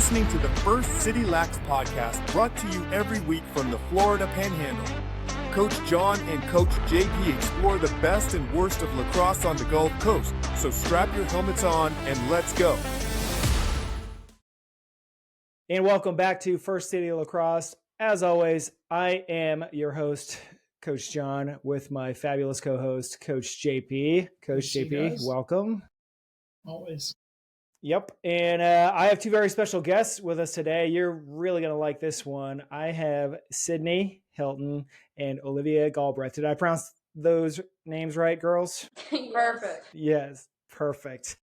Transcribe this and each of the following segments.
listening to the First City Lax podcast, brought to you every week from the Florida Panhandle. Coach John and Coach JP explore the best and worst of lacrosse on the Gulf Coast, so strap your helmets on and let's go. And welcome back to First City Lacrosse. As always, I am your host, Coach John, with my fabulous co-host, Coach JP. Coach JP, welcome. Always. Yep. And I have two very special guests with us today. You're really going to like this one. I have Cydnie, Helton, and Olivia Galberaith. Did I pronounce those names right, girls? Perfect. Yes, perfect.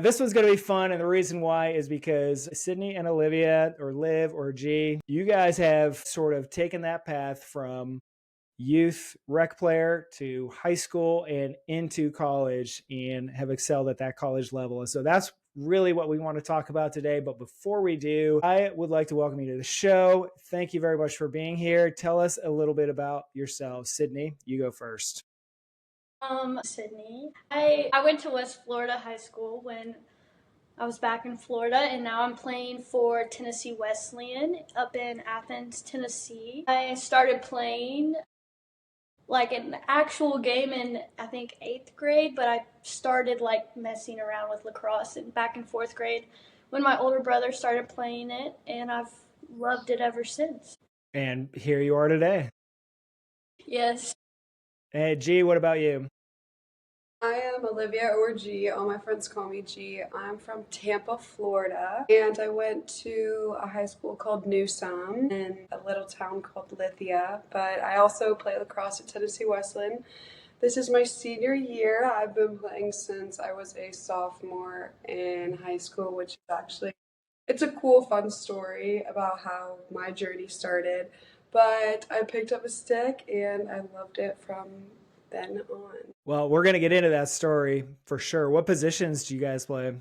This one's going to be fun, and the reason why is because Cydnie and Olivia, or Liv or G, you guys have sort of taken that path from youth rec player to high school and into college and have excelled at that college level. And so that's really what we want to talk about today. But before we do, I would like to welcome you to the show. Thank you very much for being here. Tell us a little bit about yourselves. Cydnie, you go first. Cydnie. I went to West Florida High School when I was back in Florida, and now I'm playing for Tennessee Wesleyan up in Athens, Tennessee. I started playing like an actual game in, I think, 8th grade, but I started like messing around with lacrosse back in 4th grade when my older brother started playing it, and I've loved it ever since. And here you are today. Yes. Hey, G, what about you? I am Olivia, or G. All my friends call me G. I'm from Tampa, Florida, and I went to a high school called Newsom in a little town called Lithia, but I also play lacrosse at Tennessee Wesleyan. This is my senior year. I've been playing since I was a sophomore in high school, which is actually, it's a cool, fun story about how my journey started, but I picked up a stick and I loved it from then on. Well, we're going to get into that story for sure. What positions do you guys play?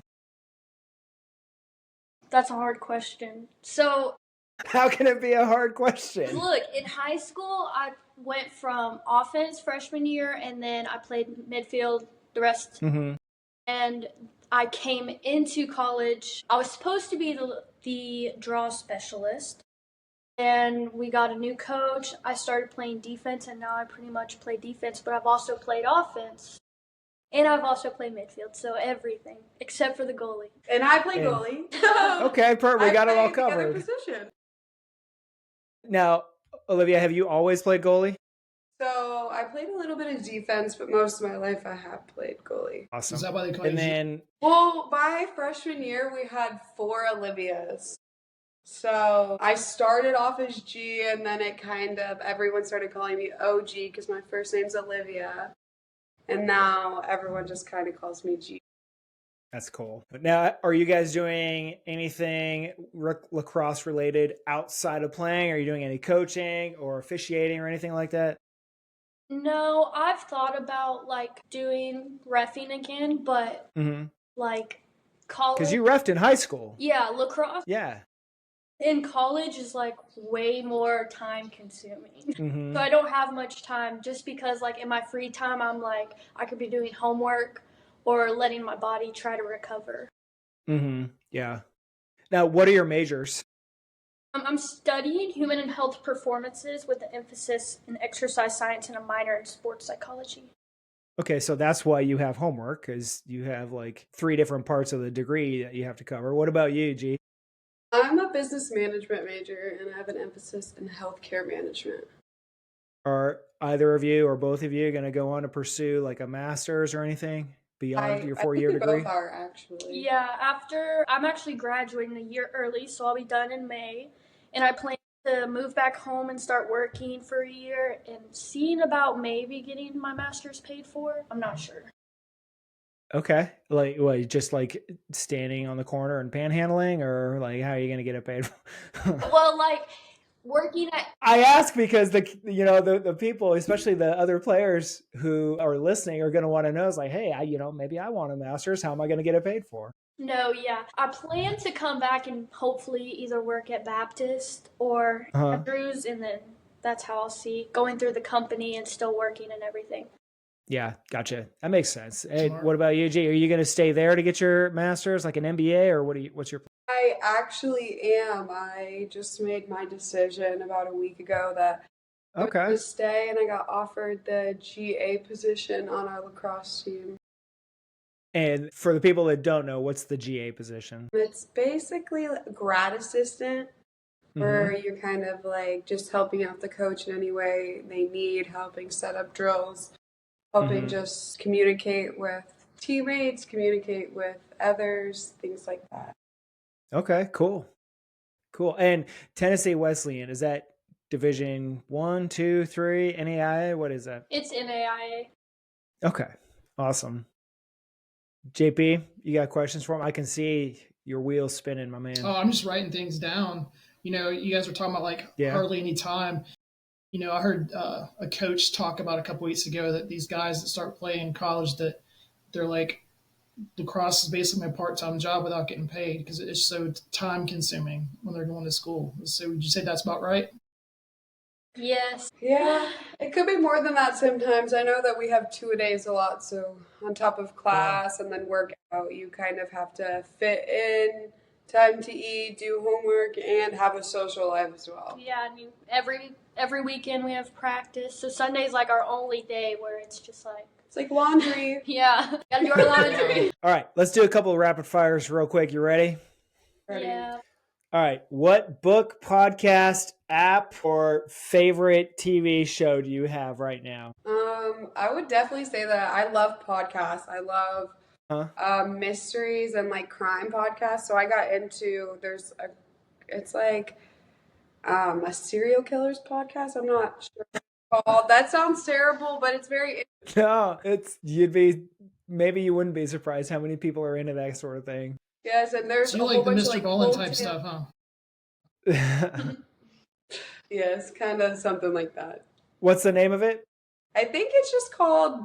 That's a hard question. So, how can it be a hard question? look, in high school, I went from offense freshman year, and then I played midfield the rest. Mm-hmm. And I came into college. I was supposed to be the draw specialist. And we got a new coach. I started playing defense, and now I pretty much play defense, but I've also played offense. And I've also played midfield, so everything, except for the goalie. And I play goalie. Okay, we got it all covered. Position. Now, Olivia, have you always played goalie? So I played a little bit of defense, but most of my life I have played goalie. Awesome. Is that why they call And you then, Well, my freshman year, we had 4 Olivias. So I started off as G, and then everyone started calling me OG because my first name's Olivia. And now everyone just kind of calls me G. that's cool. Now, are you guys doing anything lacrosse related outside of playing? Are you doing any coaching or officiating or anything like that? No, I've thought about like doing reffing again, but like college. Because you reffed in high school. Yeah, lacrosse. Yeah. In college is like way more time consuming. Mm-hmm. So I don't have much time just because like in my free time I'm like I could be doing homework or letting my body try to recover. Mm-hmm. Yeah. Now, what are your majors? I'm studying human and health performances with an emphasis in exercise science and a minor in sports psychology. Okay, so that's why you have homework, because you have like 3 different parts of the degree that you have to cover. What about you, G? I'm a business management major, and I have an emphasis in healthcare management. Are either of you or both of you going to go on to pursue like a master's or anything beyond your 4-year I think degree? We both are, actually. Yeah, I'm actually graduating a year early, so I'll be done in May. And I plan to move back home and start working for a year and seeing about maybe getting my master's paid for. I'm not sure. Okay. Like, what, just like standing on the corner and panhandling, or like how are you going to get it paid? Well, like working at... I ask because the people, especially the other players who are listening, are going to want to know, is like, hey, maybe I want a master's. How am I going to get it paid for? No, yeah. I plan to come back and hopefully either work at Baptist or Andrews, and then that's how I'll see going through the company and still working and everything. Yeah, gotcha. That makes sense. Hey, what about you, G? Are you going to stay there to get your master's, like an MBA, or what's your plan? I actually am. I just made my decision about a week ago that I was Okay. going to stay, and I got offered the GA position on our lacrosse team. And for the people that don't know, what's the GA position? It's basically a grad assistant, where you're kind of like just helping out the coach in any way they need, helping set up drills, helping just communicate with teammates, communicate with others, things like that. Okay, cool. Cool. And Tennessee Wesleyan, is that Division 1, 2, 3, NAIA? What is that? It's NAIA. Okay, awesome. JP, you got questions for him? I can see your wheels spinning, my man. Oh, I'm just writing things down. You guys were talking about like hardly any time. I heard a coach talk about a couple weeks ago that these guys that start playing in college, that they're like, lacrosse is basically a part-time job without getting paid because it's so time consuming when they're going to school. So would you say that's about right? Yes. Yeah, it could be more than that sometimes. I know that we have 2-a-days a lot, so on top of class and then workout, you kind of have to fit in time to eat, do homework, and have a social life as well. Yeah, I mean, every weekend we have practice, so Sunday's like our only day where it's just like... It's like laundry. Yeah, gotta do our laundry. All right, let's do a couple of rapid fires real quick. You ready? Ready. Yeah. All right. What book, podcast, app, or favorite TV show do you have right now? I would definitely say that I love podcasts. I love mysteries and like crime podcasts. So I got into it's like a serial killers podcast. I'm not sure what it's called. That sounds terrible, but it's very No, maybe you wouldn't be surprised how many people are into that sort of thing. yes, and there's So you a like whole the bunch Mr. of like Ballin type hotel- stuff, huh? Yes, kind of something like that. What's the name of it? I think it's just called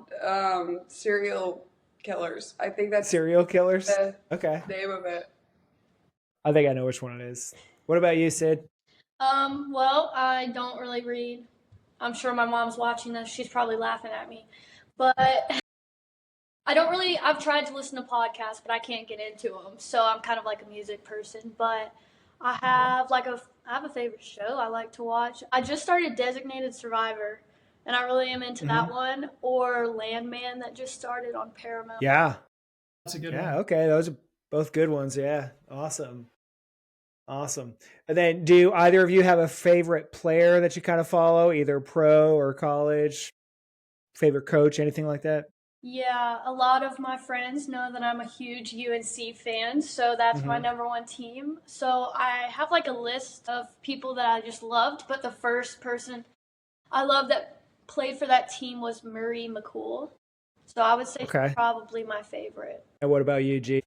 serial killers. I think that's Serial Killers? the Okay. name of it. I think I know which one it is. What about you, Sid? Well, I don't really read. I'm sure my mom's watching this. She's probably laughing at me. But I've tried to listen to podcasts, but I can't get into them. So I'm kind of like a music person. But I have a favorite show I like to watch. I just started Designated Survivor, and I really am into that one. Or Landman that just started on Paramount. Yeah. That's a good one. Yeah, okay. Those are both good ones. Yeah. Awesome. And then do either of you have a favorite player that you kind of follow, either pro or college? Favorite coach, anything like that? Yeah, a lot of my friends know that I'm a huge UNC fan, so that's my number one team. So I have like a list of people that I just loved, but the first person I loved that played for that team was Murray McCool. So I would say he's probably my favorite. And what about you, G?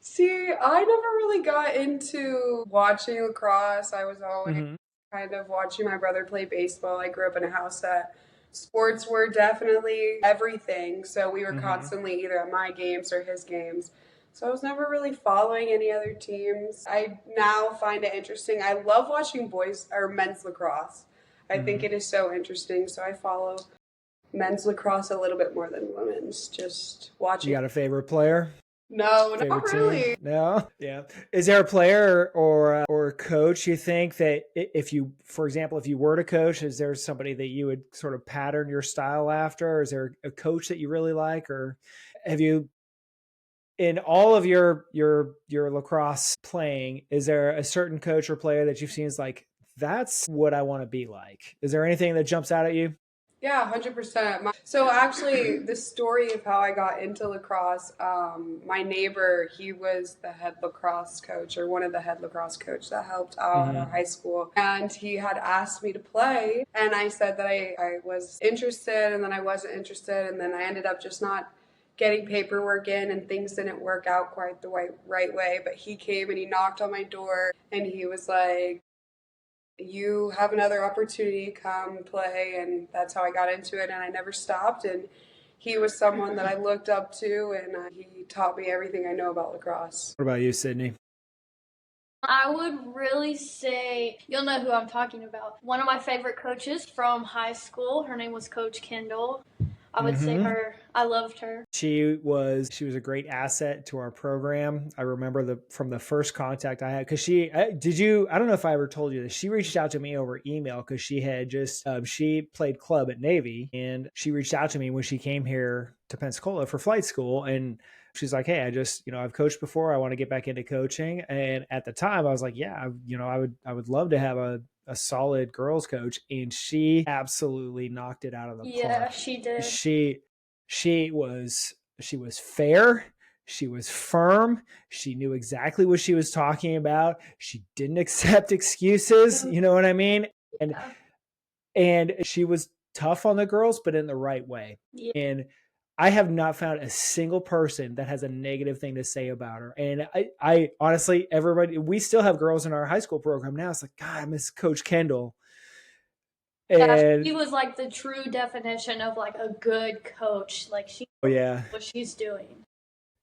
See, I never really got into watching lacrosse. I was always kind of watching my brother play baseball. I grew up in a house that sports were definitely everything. So we were constantly either at my games or his games. So I was never really following any other teams. I now find it interesting. I love watching men's lacrosse. I think it is so interesting. So I follow men's lacrosse a little bit more than women's. Just watching. You got a favorite player? No, not really. No? Yeah. Is there a player or coach you think that if you were to coach, is there somebody that you would sort of pattern your style after? Or is there a coach that you really like? Or have you, in all of your lacrosse playing, is there a certain coach or player that you've seen is like, that's what I want to be like? Is there anything that jumps out at you? Yeah, 100%. So actually, the story of how I got into lacrosse, my neighbor, he was the head lacrosse coach, or one of the head lacrosse coach that helped out our high school. And he had asked me to play, and I said that I was interested, and then I wasn't interested, and then I ended up just not getting paperwork in, and things didn't work out quite the right way. But he came and he knocked on my door, and he was like, you have another opportunity, come play. And that's how I got into it, and I never stopped. And he was someone that I looked up to, and he taught me everything I know about lacrosse. What about you, Cydnie? I would really say, you'll know who I'm talking about. One of my favorite coaches from high school, her name was Coach Kendall. I would say her. I loved her. She was a great asset to our program. I remember from the first contact I had, because I don't know if I ever told you this. She reached out to me over email because she had just, she played club at Navy, and she reached out to me when she came here to Pensacola for flight school. And she's like, hey, I've coached before. I want to get back into coaching. And at the time I was like, yeah, I would love to have a solid girls coach. And she absolutely knocked it out of the park. Yeah, she did. She was fair. She was firm. She knew exactly what she was talking about. She didn't accept excuses. You know what I mean? And she was tough on the girls, but in the right way. Yeah. And I have not found a single person that has a negative thing to say about her. And I honestly, we still have girls in our high school program now. It's like, God, I miss Coach Kendall. And she was like the true definition of like a good coach. Like she knows what she's doing.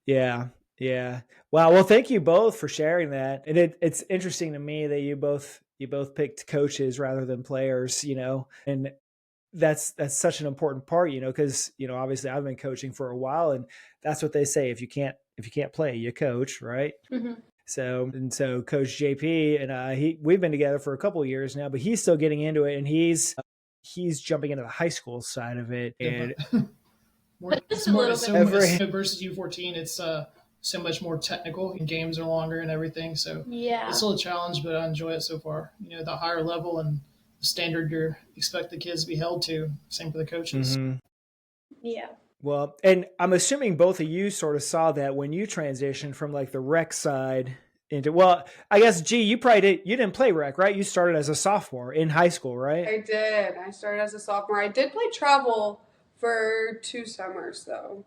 Yeah. Yeah. Wow. Well, thank you both for sharing that. And it's interesting to me that you both picked coaches rather than players, and that's such an important part, because, obviously I've been coaching for a while, and that's what they say. If you can't play, you coach, right? Mm-hmm. So Coach JP and we've been together for a couple of years now, but he's still getting into it, and he's jumping into the high school side of it. And it's more versus U14. It's so much more technical, and games are longer and everything. So it's still a challenge, but I enjoy it so far. The higher level and the standard you expect the kids to be held to. Same for the coaches. Mm-hmm. Yeah. Well, and I'm assuming both of you sort of saw that when you transitioned from like the rec side into, well, I guess, G, you didn't play rec, right? You started as a sophomore in high school, right? I did. I started as a sophomore. I did play travel for 2 summers though.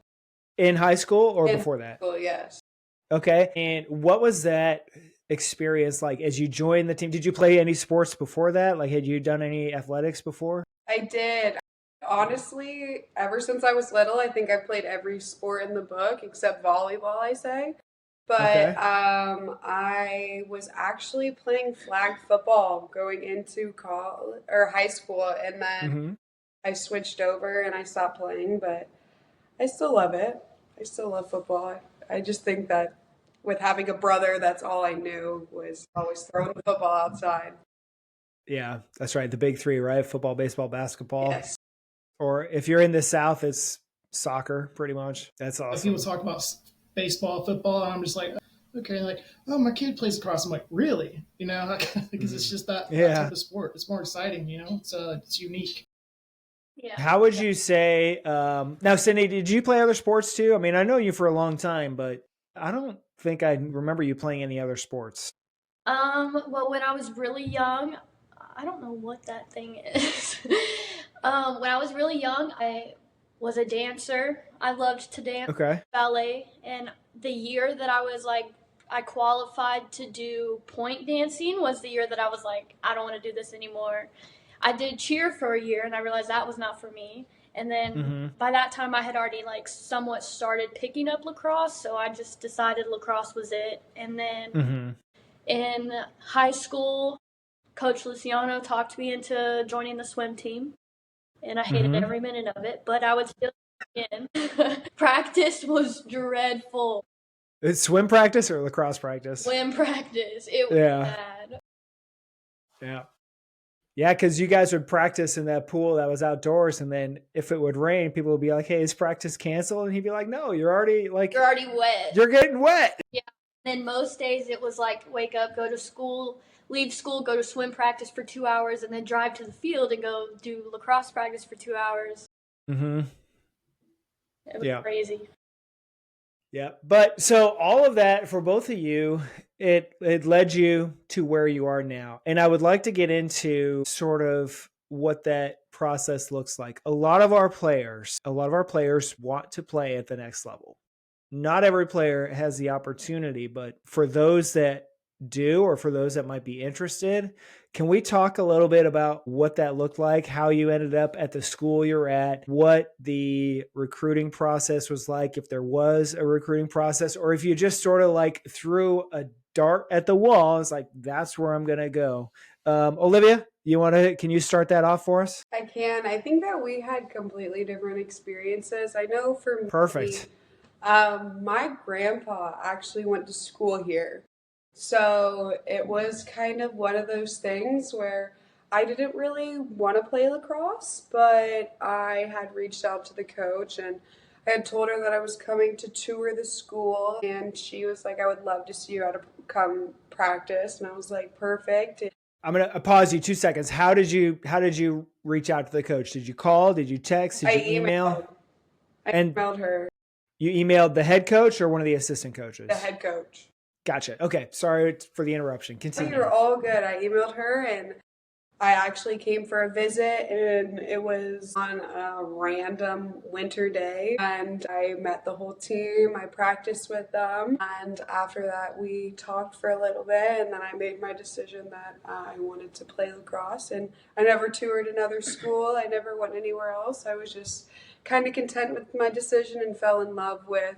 In high school or before that? School, yes. Okay. And what was that experience like as you joined the team? Did you play any sports before that? Like, had you done any athletics before? I did. Honestly, ever since I was little, I think I played every sport in the book except volleyball, I say. But I was actually playing flag football going into college or high school, and then I switched over and I stopped playing, but I still love it. I still love football. I just think that with having a brother, that's all I knew was always throwing the football outside. Yeah, that's right. The big three, right? Football, baseball, basketball. Yes. Or if you're in the South, it's soccer, pretty much. That's awesome. People talk about baseball, football, and I'm just like, okay, like, oh, my kid plays lacrosse. I'm like, really? Because it's just that type of sport. It's more exciting, it's unique. Yeah. How would you say, now, Cydnie, did you play other sports too? I mean, I know you for a long time, but I don't think I remember you playing any other sports. Well, when I was really young, I don't know what that thing is. When I was really young, I was a dancer. I loved to dance, ballet. And the year that I qualified to do point dancing was the year that I was like, I don't want to do this anymore. I did cheer for a year, and I realized that was not for me. And then by that time, I had already somewhat started picking up lacrosse, so I just decided lacrosse was it. And then in high school, Coach Luciano talked me into joining the swim team, and I hated every minute of it, but I would still in. Practice was dreadful. It's swim practice or lacrosse practice? Swim practice. It was bad. Yeah. Yeah, because you guys would practice in that pool that was outdoors, and then if it would rain, people would be like, hey, is practice canceled? And he'd be like, no, you're already wet. You're getting wet. Yeah. And then most days it was like, wake up, go to school, leave school, go to swim practice for 2 hours, and then drive to the field and go do lacrosse practice for 2 hours. Mm-hmm. It was crazy. Yeah. But so all of that for both of you, it led you to where you are now. And I would like to get into sort of what that process looks like. A lot of our players want to play at the next level. Not every player has the opportunity, but for those that do, or for those that might be interested, can we talk a little bit about what that looked like, how you ended up at the school you're at, what the recruiting process was like, if there was a recruiting process, or if you just sort of threw a dart at the wall. It's like, that's where I'm going to go. Olivia, can you start that off for us? I can. I think that we had completely different experiences. I know for me, Perfect. My grandpa actually went to school here. So it was kind of one of those things where I didn't really want to play lacrosse, but I had reached out to the coach and I had told her that I was coming to tour the school, and she was like, I would love to see you how to come practice. And I was like, perfect. I'm going to pause you 2 seconds. How did you reach out to the coach? Did you call? Did you text? Did you email? I emailed her. You emailed the head coach or one of the assistant coaches? The head coach. Gotcha. Okay. Sorry for the interruption. Continue. You're all good. I emailed her, and I actually came for a visit, and it was on a random winter day, and I met the whole team. I practiced with them, and after that we talked for a little bit, and then I made my decision that I wanted to play lacrosse, and I never toured another school. I never went anywhere else. I was just kind of content with my decision and fell in love with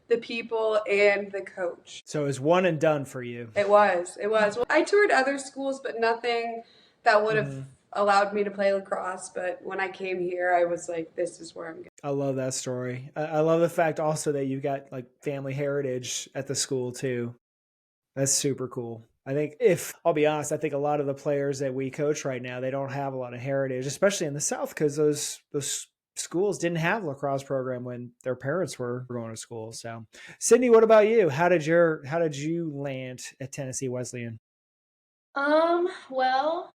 the people and the coach. So it was one and done for you. It was. Well, I toured other schools, but nothing that would have allowed me to play lacrosse. But when I came here, I was like, this is where I'm going. I love that story. I love the fact also that you got like family heritage at the school too. That's super cool. I'll be honest, I think a lot of the players that we coach right now, they don't have a lot of heritage, especially in the South, because those schools didn't have a lacrosse program when their parents were going to school. So Cydnie, what about you? How did you land at Tennessee Wesleyan? Well,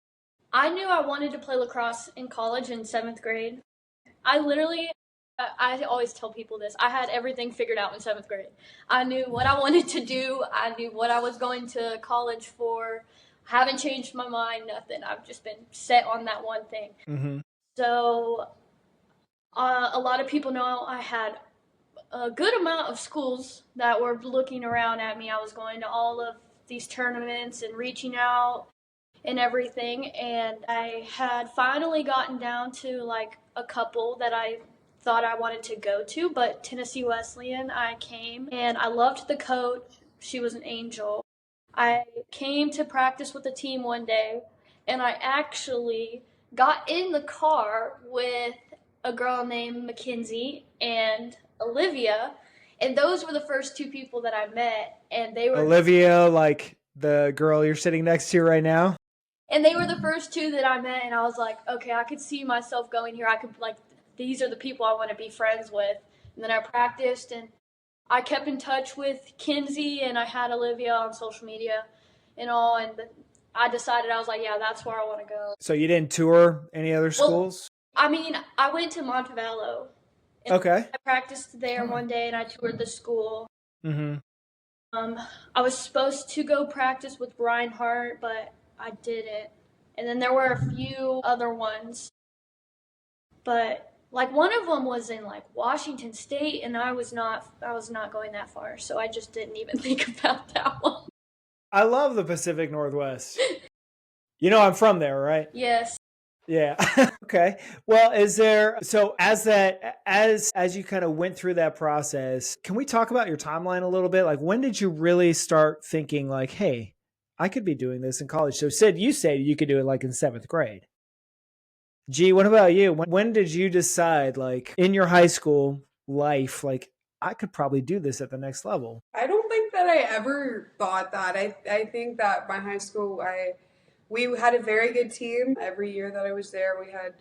I knew I wanted to play lacrosse in college in 7th grade. I always tell people this. I had everything figured out in 7th grade. I knew what I wanted to do. I knew what I was going to college for. I haven't changed my mind, nothing. I've just been set on that one thing. Mm-hmm. So a lot of people know I had a good amount of schools that were looking around at me. I was going to all of these tournaments and reaching out and everything, and I had finally gotten down to like a couple that I thought I wanted to go to, but Tennessee Wesleyan, I came and I loved the coach. She was an angel. I came to practice with the team one day, and I actually got in the car with a girl named Mackenzie and Olivia, and those were the first two people that I met, and they were Olivia, like the girl you're sitting next to right now. And they were the first two that I met, and I was like, okay, I could see myself going here. I could, like, these are the people I want to be friends with. And then I practiced, and I kept in touch with Kinsey, and I had Olivia on social media and all, and I decided, I was like, yeah, that's where I want to go. So you didn't tour any other schools? Well, I mean, I went to Montevallo. Okay. I practiced there one day, and I toured the school. Mm-hmm. I was supposed to go practice with Brian Hart, but I didn't. And then there were a few other ones. But like one of them was in like Washington State, and I was not going that far. So I just didn't even think about that one. I love the Pacific Northwest. You know I'm from there, right? Yes. Yeah. Okay. Well, as you kind of went through that process, can we talk about your timeline a little bit? Like, when did you really start thinking like, hey, I could be doing this in college? So Sid, you said you could do it like in 7th grade. G, what about you? When did you decide, like in your high school life, like I could probably do this at the next level? I don't think that I ever thought that. I think that my high school, we had a very good team. Every year that I was there, we had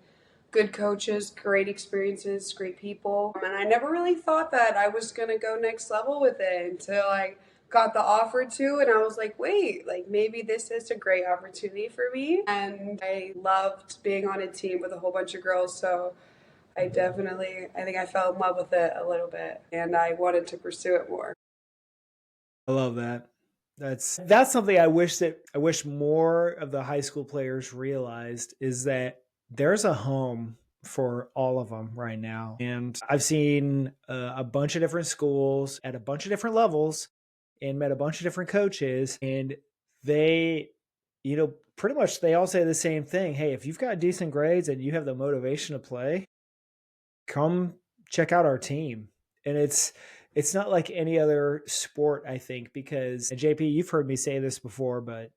good coaches, great experiences, great people. And I never really thought that I was going to go next level with it until I got the offer to, and I was like, wait, like maybe this is a great opportunity for me. And I loved being on a team with a whole bunch of girls, so I think I fell in love with it a little bit, and I wanted to pursue it more. I love that. That's something I wish more of the high school players realized, is that there's a home for all of them right now. And I've seen a bunch of different schools at a bunch of different levels and met a bunch of different coaches, and they, pretty much they all say the same thing. Hey, if you've got decent grades and you have the motivation to play, come check out our team. And it's not like any other sport, I think, because, and JP, you've heard me say this before, but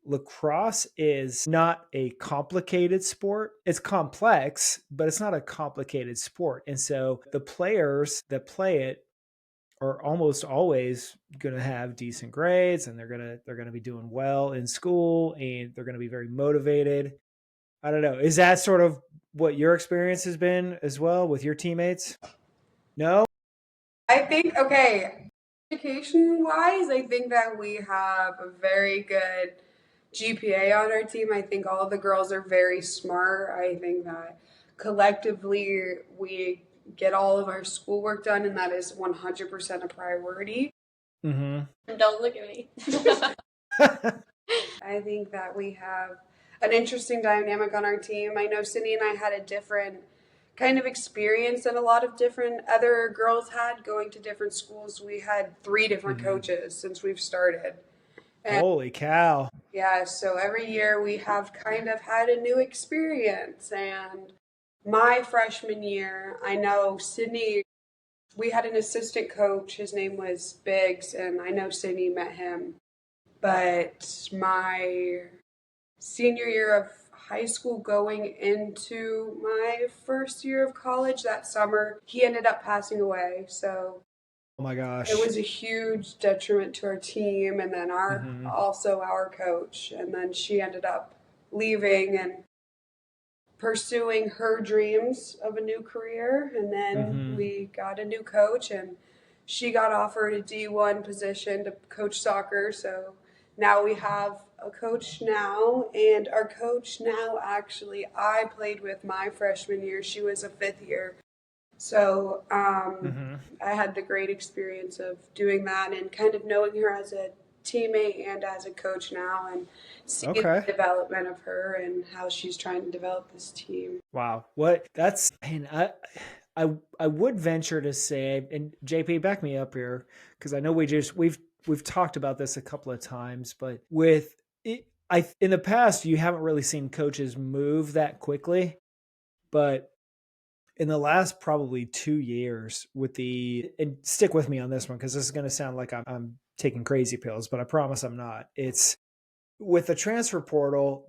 lacrosse is not a complicated sport. It's complex, but it's not a complicated sport. And so the players that play it are almost always going to have decent grades, and they're going to be doing well in school, and they're going to be very motivated. I don't know. Is that sort of what your experience has been as well with your teammates? No? I think, okay, education wise, I think that we have a very good GPA on our team. I think all the girls are very smart. I think that collectively we get all of our schoolwork done, and that is 100% a priority. Mm-hmm. Don't look at me. I think that we have an interesting dynamic on our team. I know Cydnie and I had a different kind of experience than a lot of different other girls had going to different schools. We had 3 different coaches since we've started. And holy cow. Yeah, so every year we have kind of had a new experience. And my freshman year, I know Cydnie, we had an assistant coach. His name was Biggs, and I know Cydnie met him. But my senior year of high school going into my first year of college that summer, he ended up passing away. So oh my gosh, it was a huge detriment to our team, and then also our coach. And then she ended up leaving and pursuing her dreams of a new career. And then we got a new coach, and she got offered a D1 position to coach soccer. So now we have a coach now, and our coach now, actually, I played with my freshman year. She was a 5th year. So I had the great experience of doing that and kind of knowing her as a teammate and as a coach now, and seeing the development of her and how she's trying to develop this team. Wow. What that's, man, I would venture to say, and JP, back me up here, because I know we've talked about this a couple of times, but with it, in the past, you haven't really seen coaches move that quickly, but in the last probably 2 years and stick with me on this one, because this is going to sound like I'm taking crazy pills, but I promise I'm not. It's with the transfer portal,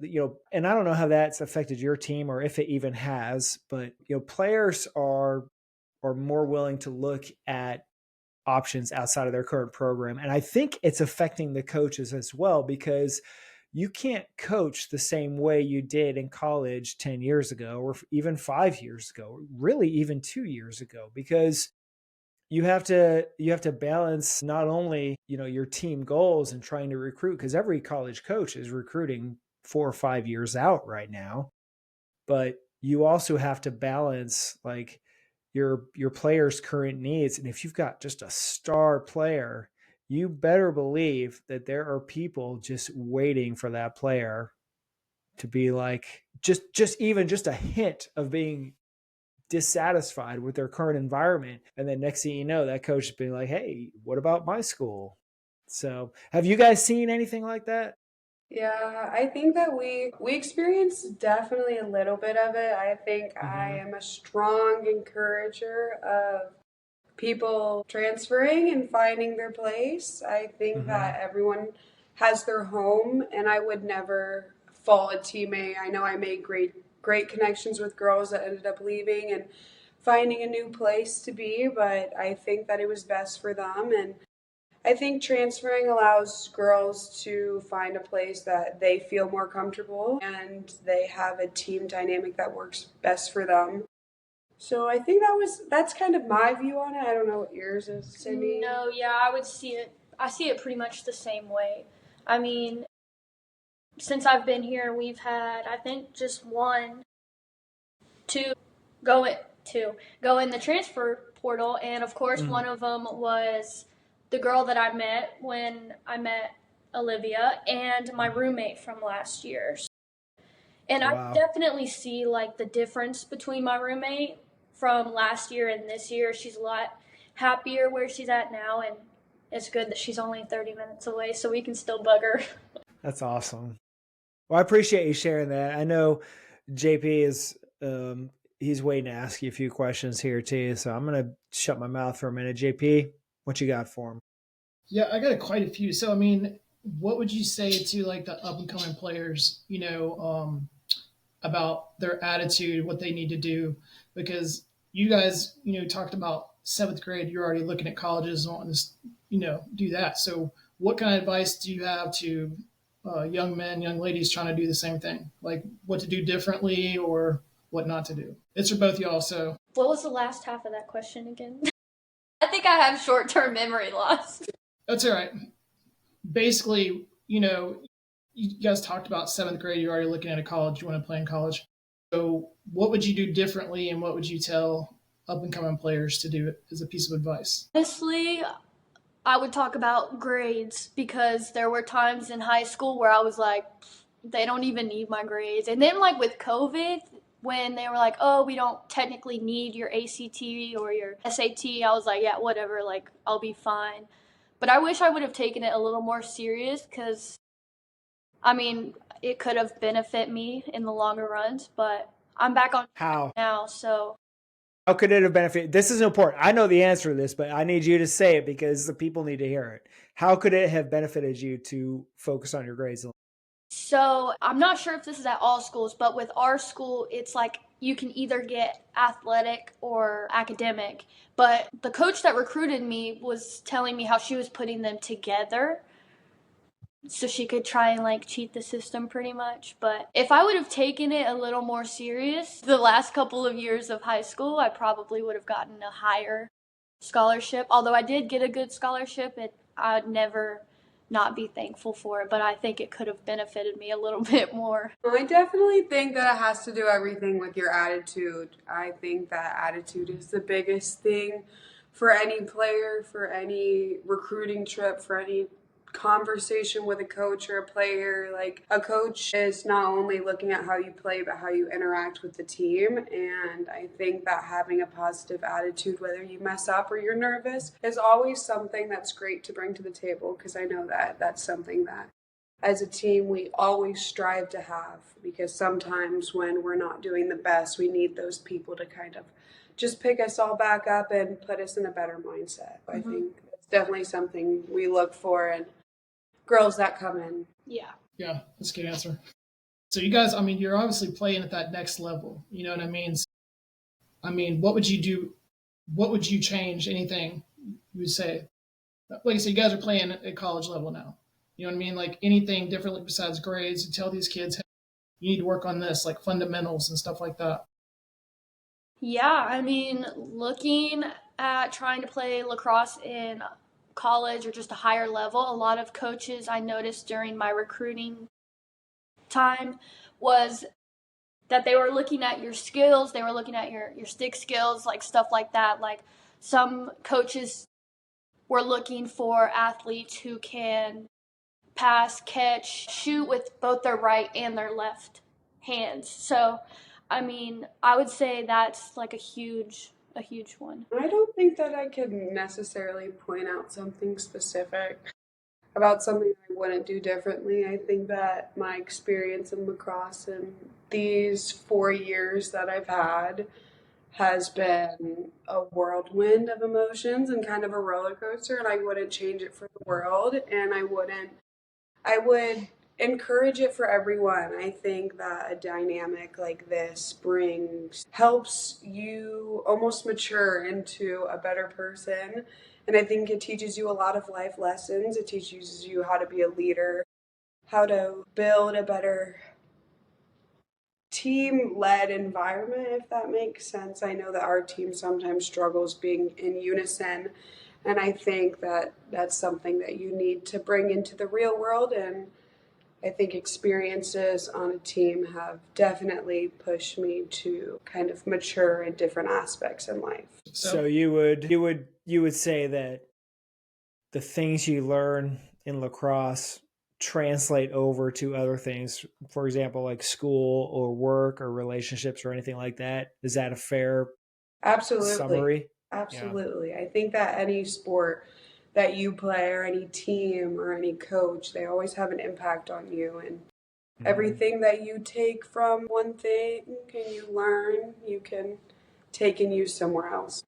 and I don't know how that's affected your team or if it even has, but players are more willing to look at options outside of their current program. And I think it's affecting the coaches as well, because you can't coach the same way you did in college 10 years ago, or even 5 years ago, really even 2 years ago, because you have to balance not only, your team goals and trying to recruit, because every college coach is recruiting 4 or 5 years out right now, but you also have to balance like your players' current needs. And if you've got just a star player, you better believe that there are people just waiting for that player to be like, just even just a hint of being dissatisfied with their current environment. And then next thing you know, that coach is being like, hey, what about my school? So have you guys seen anything like that? Yeah, I think that we experienced definitely a little bit of it. I think I am a strong encourager of people transferring and finding their place. I think that everyone has their home, and I would never fault a teammate. I know I made great connections with girls that ended up leaving and finding a new place to be, but I think that it was best for them. And I think transferring allows girls to find a place that they feel more comfortable and they have a team dynamic that works best for them. So I think that's kind of my view on it. I don't know what yours is, Cydnie. No, yeah, I see it pretty much the same way. I mean, since I've been here, we've had, I think, just 1, 2 go in the transfer portal, and of course one of them was the girl that I met when I met Olivia, and my roommate from last year. And wow. I definitely see like the difference between my roommate from last year and this year. She's a lot happier where she's at now, and it's good that she's only 30 minutes away, so we can still bug her. That's awesome. Well, I appreciate you sharing that. I know JP is he's waiting to ask you a few questions here too. So I'm going to shut my mouth for a minute. JP, what you got for him? Yeah, I got quite a few. So, I mean, what would you say to like the up and coming players, about their attitude, what they need to do? Because you guys, talked about seventh grade, you're already looking at colleges and wanting to, do that. So what kind of advice do you have to young men, young ladies trying to do the same thing? Like what to do differently or what not to do? It's for both y'all. So what was the last half of that question again? I think I have short-term memory loss. That's all right. Basically, you guys talked about seventh grade, you're already looking at a college, you want to play in college. So what would you do differently and what would you tell up and coming players to do as a piece of advice? Honestly, I would talk about grades because there were times in high school where I was like, they don't even need my grades. And then like with COVID, when they were like, oh, we don't technically need your ACT or your SAT, I was like, yeah, whatever, like I'll be fine. But I wish I would have taken it a little more serious because, I mean, it could have benefited me in the longer runs, but I'm back on now, so. How could it have benefited? This is important. I know the answer to this, but I need you to say it because the people need to hear it. How could it have benefited you to focus on your grades? So I'm not sure if this is at all schools, but with our school, it's like you can either get athletic or academic. But the coach that recruited me was telling me how she was putting them together so she could try and like cheat the system pretty much. But if I would have taken it a little more serious the last couple of years of high school, I probably would have gotten a higher scholarship. Although I did get a good scholarship, I'd never not be thankful for it, but I think it could have benefited me a little bit more. I definitely think that it has to do everything with your attitude. I think that attitude is the biggest thing for any player, for any recruiting trip, for any conversation with a coach or a player. Like, a coach is not only looking at how you play but how you interact with the team, and I think that having a positive attitude, whether you mess up or you're nervous, is always something that's great to bring to the table, because I know that that's something that as a team we always strive to have, because sometimes when we're not doing the best, we need those people to kind of just pick us all back up and put us in a better mindset. I think it's definitely something we look for in girls that come in. Yeah, that's a good answer. So you guys, I mean, you're obviously playing at that next level, you know what I mean? I mean, what would you do? What would you change? Anything you would say? Like I said, you guys are playing at college level now. You know what I mean? Like anything differently besides grades, you tell these kids, hey, you need to work on this, like fundamentals and stuff like that. Yeah, I mean, looking at trying to play lacrosse in college or just a higher level, a lot of coaches I noticed during my recruiting time was that they were looking at your skills, they were looking at your stick skills, like stuff like that. Like some coaches were looking for athletes who can pass, catch, shoot with both their right and their left hands. So, I mean, I would say that's like a huge one. I don't think that I could necessarily point out something specific about something I wouldn't do differently. I think that my experience in lacrosse and these 4 years that I've had has been a whirlwind of emotions and kind of a roller coaster, and I wouldn't change it for the world, and I would encourage it for everyone. I think that a dynamic like this helps you almost mature into a better person. And I think it teaches you a lot of life lessons. It teaches you how to be a leader, how to build a better team-led environment, if that makes sense. I know that our team sometimes struggles being in unison, and I think that that's something that you need to bring into the real world. And I think experiences on a team have definitely pushed me to kind of mature in different aspects in life. So you would say that the things you learn in lacrosse translate over to other things, for example, like school or work or relationships or anything like that. Is that a fair summary? Absolutely. Yeah. I think that any sport that you play or any team or any coach, they always have an impact on you. And Everything that you take from one thing, you learn, you can take and use somewhere else.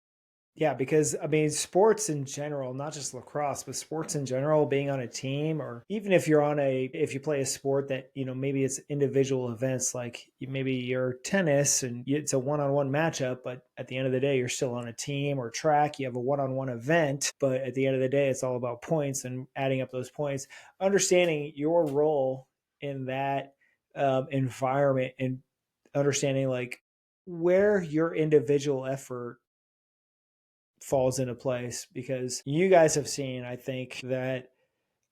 Yeah, because I mean, sports in general, not just lacrosse, but sports in general, being on a team, or even if if you play a sport that, maybe it's individual events, like maybe you're tennis and it's a one-on-one matchup, but at the end of the day, you're still on a team, or track, you have a one-on-one event, but at the end of the day, it's all about points and adding up those points, understanding your role in that environment, and understanding like where your individual effort falls into place, because you guys have seen, I think, that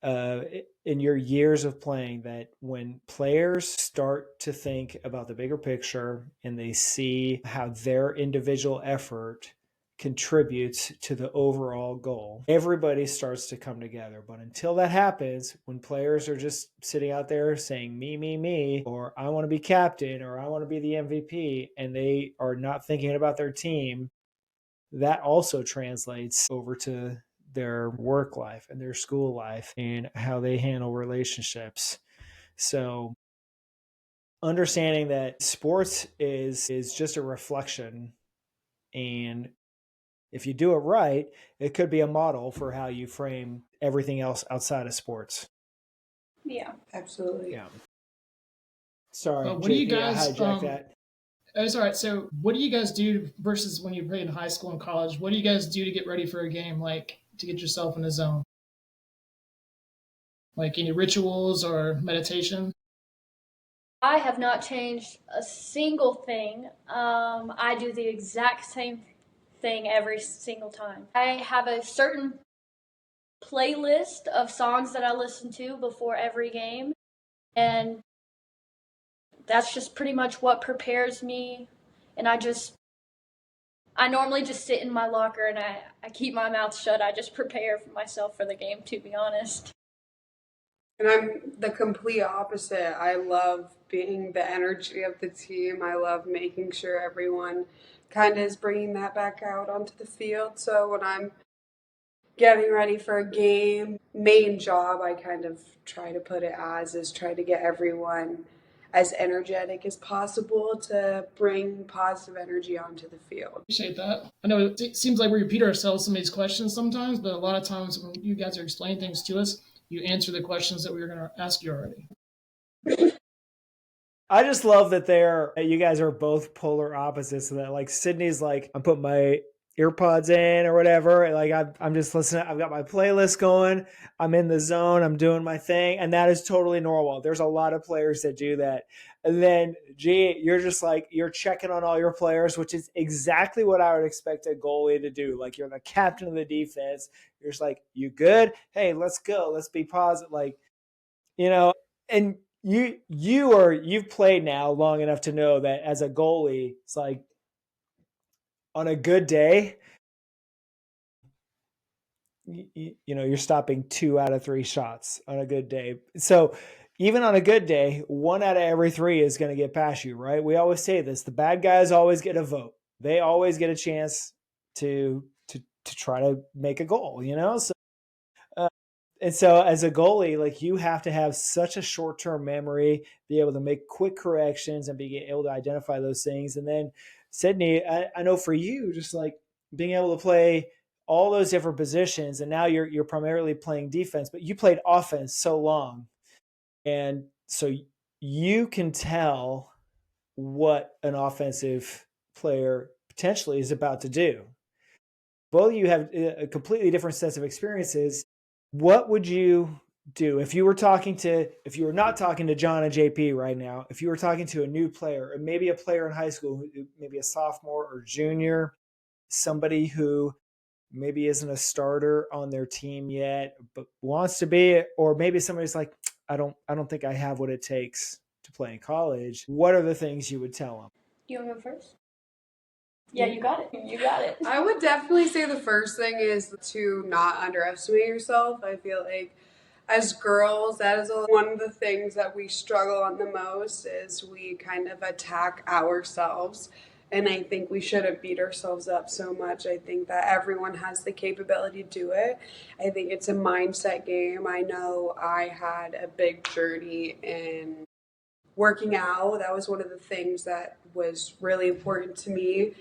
in your years of playing, that when players start to think about the bigger picture and they see how their individual effort contributes to the overall goal, everybody starts to come together. But until that happens, when players are just sitting out there saying me, or I want to be captain, or I want to be the MVP, and they are not thinking about their team, that also translates over to their work life and their school life and how they handle relationships. So understanding that sports is just a reflection, and if you do it right, it could be a model for how you frame everything else outside of sports. Yeah, absolutely. Yeah. Sorry, what do you guys, I hijacked that. It's all right. So what do you guys do versus when you played in high school and college? What do you guys do to get ready for a game, like to get yourself in the zone? Like any rituals or meditation? I have not changed a single thing. I do the exact same thing every single time. I have a certain playlist of songs that I listen to before every game, and that's just pretty much what prepares me. And I normally just sit in my locker and I keep my mouth shut. I just prepare myself for the game, to be honest. And I'm the complete opposite. I love being the energy of the team. I love making sure everyone kind of is bringing that back out onto the field. So when I'm getting ready for a game, main job, I kind of try to put it as, is try to get everyone as energetic as possible to bring positive energy onto the field. Appreciate that. I know it seems like we repeat ourselves some of these questions sometimes, but a lot of times when you guys are explaining things to us, you answer the questions that we were going to ask you already. I just love that you guys are both polar opposites. So that like Cydnie's like, I'm putting my earpods in or whatever. Like I'm just listening. I've got my playlist going. I'm in the zone. I'm doing my thing. And that is totally normal. There's a lot of players that do that. And then G, you're just like, you're checking on all your players, which is exactly what I would expect a goalie to do. Like you're the captain of the defense. You're just like, you good? Hey, let's go. Let's be positive. Like, and you've played now long enough to know that as a goalie, it's like on a good day, you're stopping 2 out of 3 shots on a good day. So even on a good day, 1 out of every 3 is going to get past you, right? We always say this: the bad guys always get a vote. They always get a chance to try to make a goal, So and so as a goalie, like you have to have such a short-term memory, be able to make quick corrections and be able to identify those things. And then Cydnie, I know for you, just like being able to play all those different positions, and now you're primarily playing defense, but you played offense so long. And so you can tell what an offensive player potentially is about to do. Both of you have a completely different sets of experiences. What would you do if you were not talking to John and JP right now, if you were talking to a new player, or maybe a player in high school, maybe a sophomore or junior, somebody who maybe isn't a starter on their team yet, but wants to be, or maybe somebody's like, I don't think I have what it takes to play in college. What are the things you would tell them? Do you want to go first? Yeah, you got it. You got it. I would definitely say the first thing is to not underestimate yourself. I feel like as girls, that is one of the things that we struggle on the most, is we kind of attack ourselves. And I think we shouldn't beat ourselves up so much. I think that everyone has the capability to do it. I think it's a mindset game. I know I had a big journey in working out. That was one of the things that was really important to me.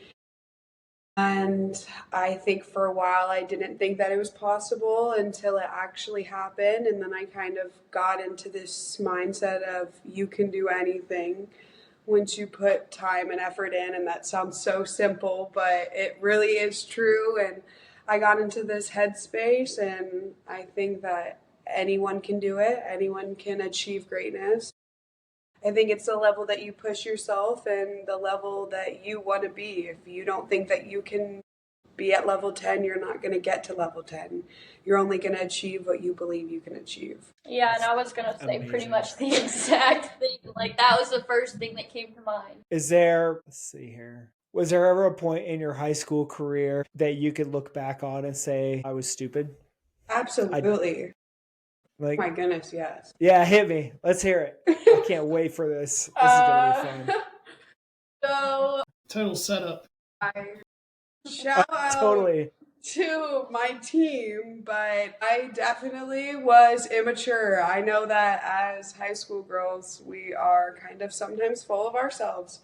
And I think for a while I didn't think that it was possible until it actually happened. And then I kind of got into this mindset of you can do anything once you put time and effort in. And that sounds so simple, but it really is true. And I got into this headspace, and I think that anyone can do it, anyone can achieve greatness. I think it's the level that you push yourself and the level that you want to be. If you don't think that you can be at level 10, you're not going to get to level 10. You're only going to achieve what you believe you can achieve. Yeah, and I was going to say pretty much the exact thing. Like, that was the first thing that came to mind. Let's see here. Was there ever a point in your high school career that you could look back on and say, I was stupid? Absolutely. My goodness, yes. Yeah, hit me. Let's hear it. I can't wait for this. This is going to be fun. So, total setup. Shout out to my team, but I definitely was immature. I know that as high school girls, we are kind of sometimes full of ourselves.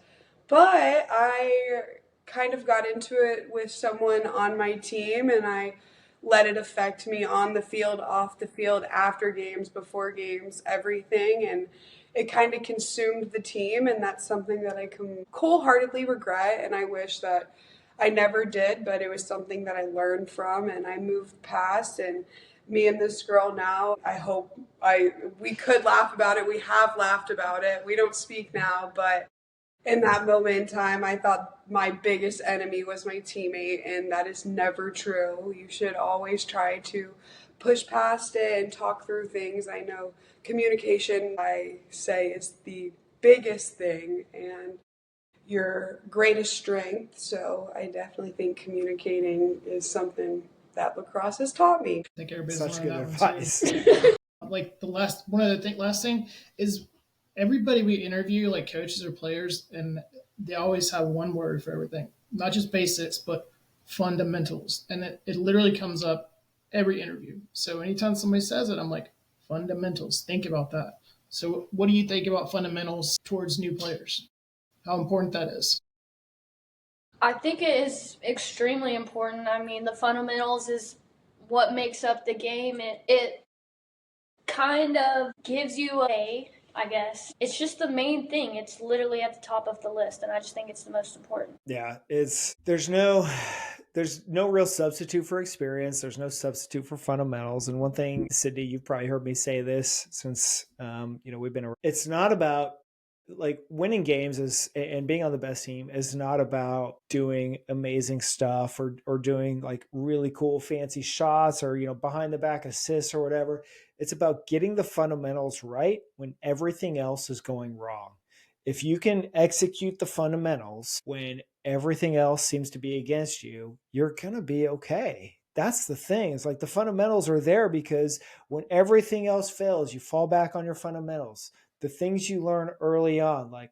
But I kind of got into it with someone on my team, and I let it affect me on the field, off the field, after games, before games, everything. And it kind of consumed the team, and that's something that I can wholeheartedly regret, and I wish that I never did, but it was something that I learned from and I moved past. And me and this girl now, I hope we could laugh about it. We have laughed about it. We don't speak now, but in that moment in time, I thought my biggest enemy was my teammate, and that is never true. You should always try to push past it and talk through things. I know communication, I say, is the biggest thing and your greatest strength. So I definitely think communicating is something that lacrosse has taught me. I think everybody's such good advice. Like last thing is everybody we interview, like coaches or players, and they always have one word for everything, not just basics, but fundamentals. And it literally comes up every interview. So anytime somebody says it, I'm like, fundamentals, think about that. So what do you think about fundamentals towards new players? How important that is? I think it is extremely important. I mean, the fundamentals is what makes up the game. It kind of gives you I guess. It's just the main thing. It's literally at the top of the list, and I just think it's the most important. Yeah, there's no real substitute for experience. There's no substitute for fundamentals. And one thing, Cydnie, you've probably heard me say this since we've been around. It's not about like winning games and being on the best team is not about doing amazing stuff or doing like really cool fancy shots or behind the back assists or whatever. It's about getting the fundamentals right when everything else is going wrong. If you can execute the fundamentals when everything else seems to be against you, you're going to be okay. That's the thing. It's like the fundamentals are there because when everything else fails, you fall back on your fundamentals. The things you learn early on, like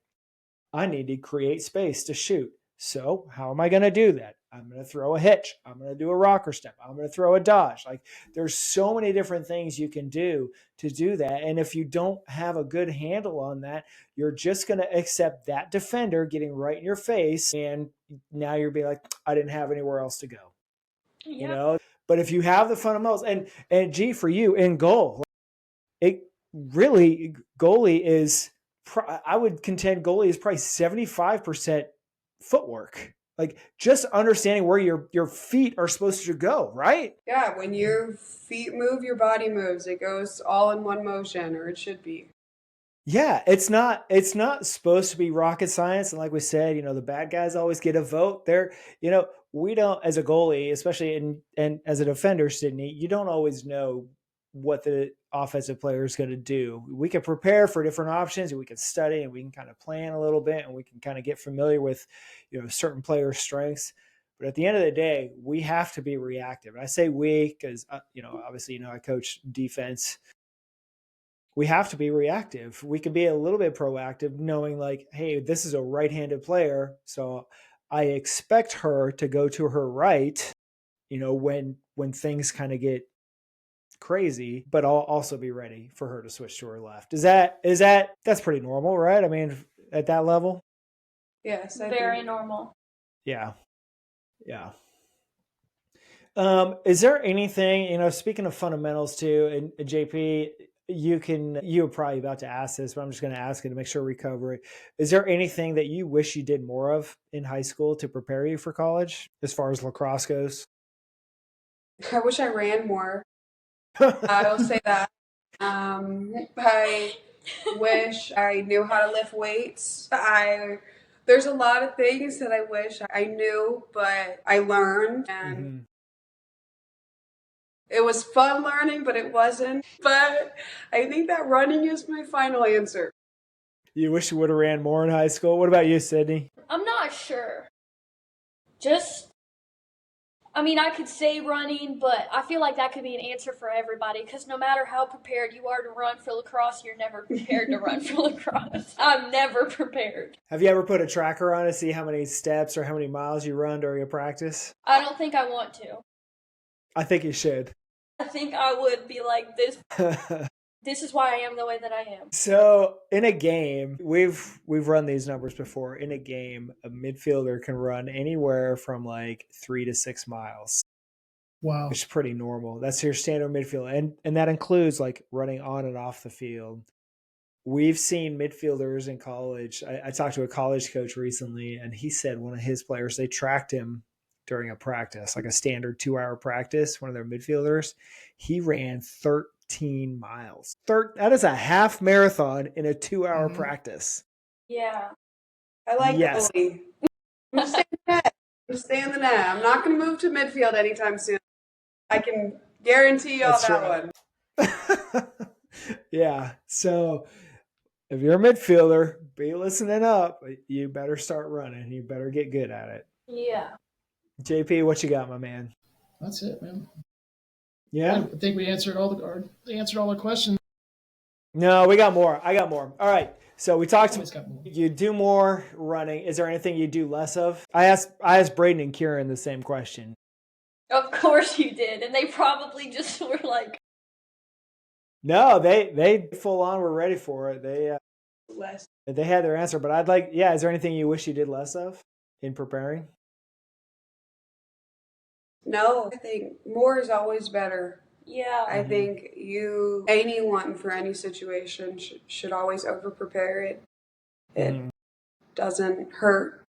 I need to create space to shoot. So how am I going to do that? I'm going to throw a hitch. I'm going to do a rocker step. I'm going to throw a dodge. Like there's so many different things you can do to do that. And if you don't have a good handle on that, you're just going to accept that defender getting right in your face. And now you're being like, I didn't have anywhere else to go. Yep. But if you have the fundamentals and G for you in goal, it really goalie is, I would contend goalie is probably 75% footwork. Like just understanding where your feet are supposed to go, right? Yeah, when your feet move, your body moves. It goes all in one motion, or it should be. Yeah, it's not supposed to be rocket science. And like we said, the bad guys always get a vote. We don't, as a goalie, especially and as a defender, Cydnie, you don't always know what the offensive player is going to do. We can prepare for different options, and we can study, and we can kind of plan a little bit, and we can kind of get familiar with, certain players' strengths. But at the end of the day, we have to be reactive. And I say we because, obviously, I coach defense. We have to be reactive. We can be a little bit proactive, knowing like, hey, this is a right-handed player, so I expect her to go to her right, when things kind of get crazy, but I'll also be ready for her to switch to her left. That's pretty normal, right? I mean, at that level? Yes, very normal. Yeah. Yeah. Is there anything, speaking of fundamentals too, and JP, you're probably about to ask this, but I'm just going to ask it to make sure we cover it. Is there anything that you wish you did more of in high school to prepare you for college as far as lacrosse goes? I wish I ran more. I will say that. I wish I knew how to lift weights. There's a lot of things that I wish I knew, but I learned, and it was fun learning, but it wasn't. But I think that running is my final answer. You wish you would have ran more in high school? What about you, Cydnie? I'm not sure. I could say running, but I feel like that could be an answer for everybody, because no matter how prepared you are to run for lacrosse, you're never prepared to run for lacrosse. I'm never prepared. Have you ever put a tracker on to see how many steps or how many miles you run during a practice? I don't think I want to. I think you should. I think I would be like this. This is why I am the way that I am. So in a game, we've run these numbers before. In a game, a midfielder can run anywhere from like 3 to 6 miles. Wow. Which is pretty normal. That's your standard midfield. And that includes like running on and off the field. We've seen midfielders in college. I talked to a college coach recently, and he said one of his players, they tracked him during a practice, like a standard 2-hour practice, one of their midfielders. He ran 13 miles. That is a half marathon in a 2-hour practice. Yeah. I like the bully. I'm just staying in the net. I'm not going to move to midfield anytime soon. I can guarantee y'all that one. Yeah. So if you're a midfielder, be listening up. You better start running. You better get good at it. Yeah. JP, what you got, my man? That's it, man. Yeah. I think we answered all the questions. No, we got more. I got more. All right. So we talked. You do more running. Is there anything you do less of? I asked Braden and Kieran the same question. Of course you did, and they probably just were like. No, they full on were ready for it. They had their answer, but I'd like. Yeah, is there anything you wish you did less of in preparing? No, I think more is always better. Yeah. I think anyone for any situation should always over-prepare it. It doesn't hurt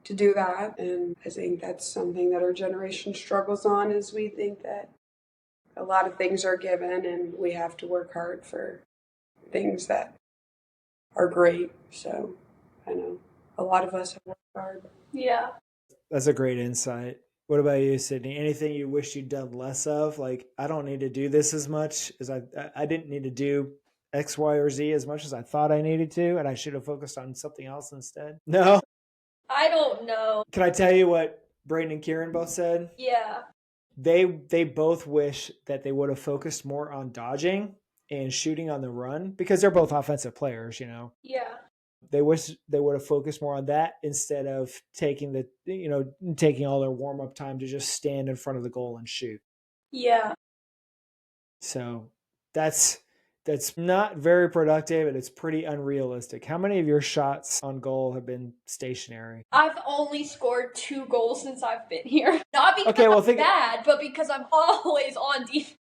to do that. And I think that's something that our generation struggles on, is we think that a lot of things are given and we have to work hard for things that are great. So I know a lot of us have worked hard. Yeah. That's a great insight. What about you, Cydnie? Anything you wish you'd done less of? Like, I don't need to do this as much as I didn't need to do X, Y, or Z as much as I thought I needed to, and I should have focused on something else instead. No? I don't know. Can I tell you what Braden and Kieran both said? Yeah. They both wish that they would have focused more on dodging and shooting on the run, because they're both offensive players, Yeah. They wish they would have focused more on that instead of taking all their warm-up time to just stand in front of the goal and shoot. Yeah. So that's not very productive, and it's pretty unrealistic. How many of your shots on goal have been stationary? I've only scored 2 goals since I've been here. Not because I'm bad, but because I'm always on defense.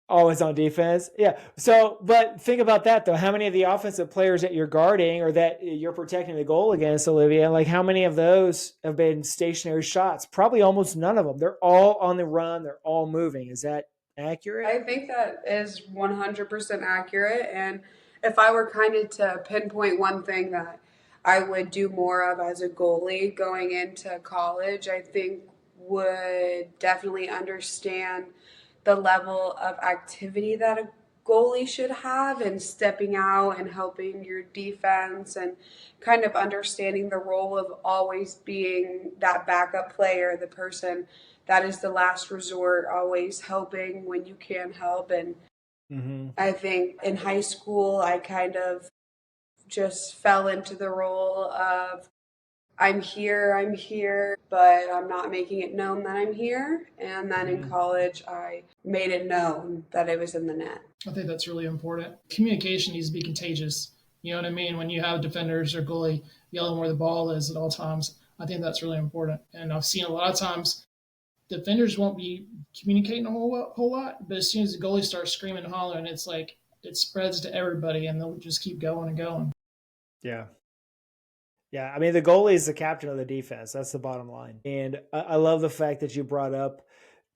Always on defense? Yeah. So, but think about that, though. How many of the offensive players that you're guarding or that you're protecting the goal against, Olivia, like how many of those have been stationary shots? Probably almost none of them. They're all on the run. They're all moving. Is that accurate? I think that is 100% accurate. And if I were kind of to pinpoint one thing that I would do more of as a goalie going into college, I think would definitely understand the level of activity that a goalie should have, and stepping out and helping your defense, and kind of understanding the role of always being that backup player, the person that is the last resort, always helping when you can help. And I think in high school, I kind of just fell into the role of I'm here, but I'm not making it known that I'm here. And then in college, I made it known that it was in the net. I think that's really important. Communication needs to be contagious. You know what I mean? When you have defenders or goalie yelling where the ball is at all times, I think that's really important. And I've seen a lot of times defenders won't be communicating a whole lot, but as soon as the goalie starts screaming and hollering, it's like it spreads to everybody, and they'll just keep going and going. Yeah. Yeah, I mean, the goalie is the captain of the defense. That's the bottom line. And I love the fact that you brought up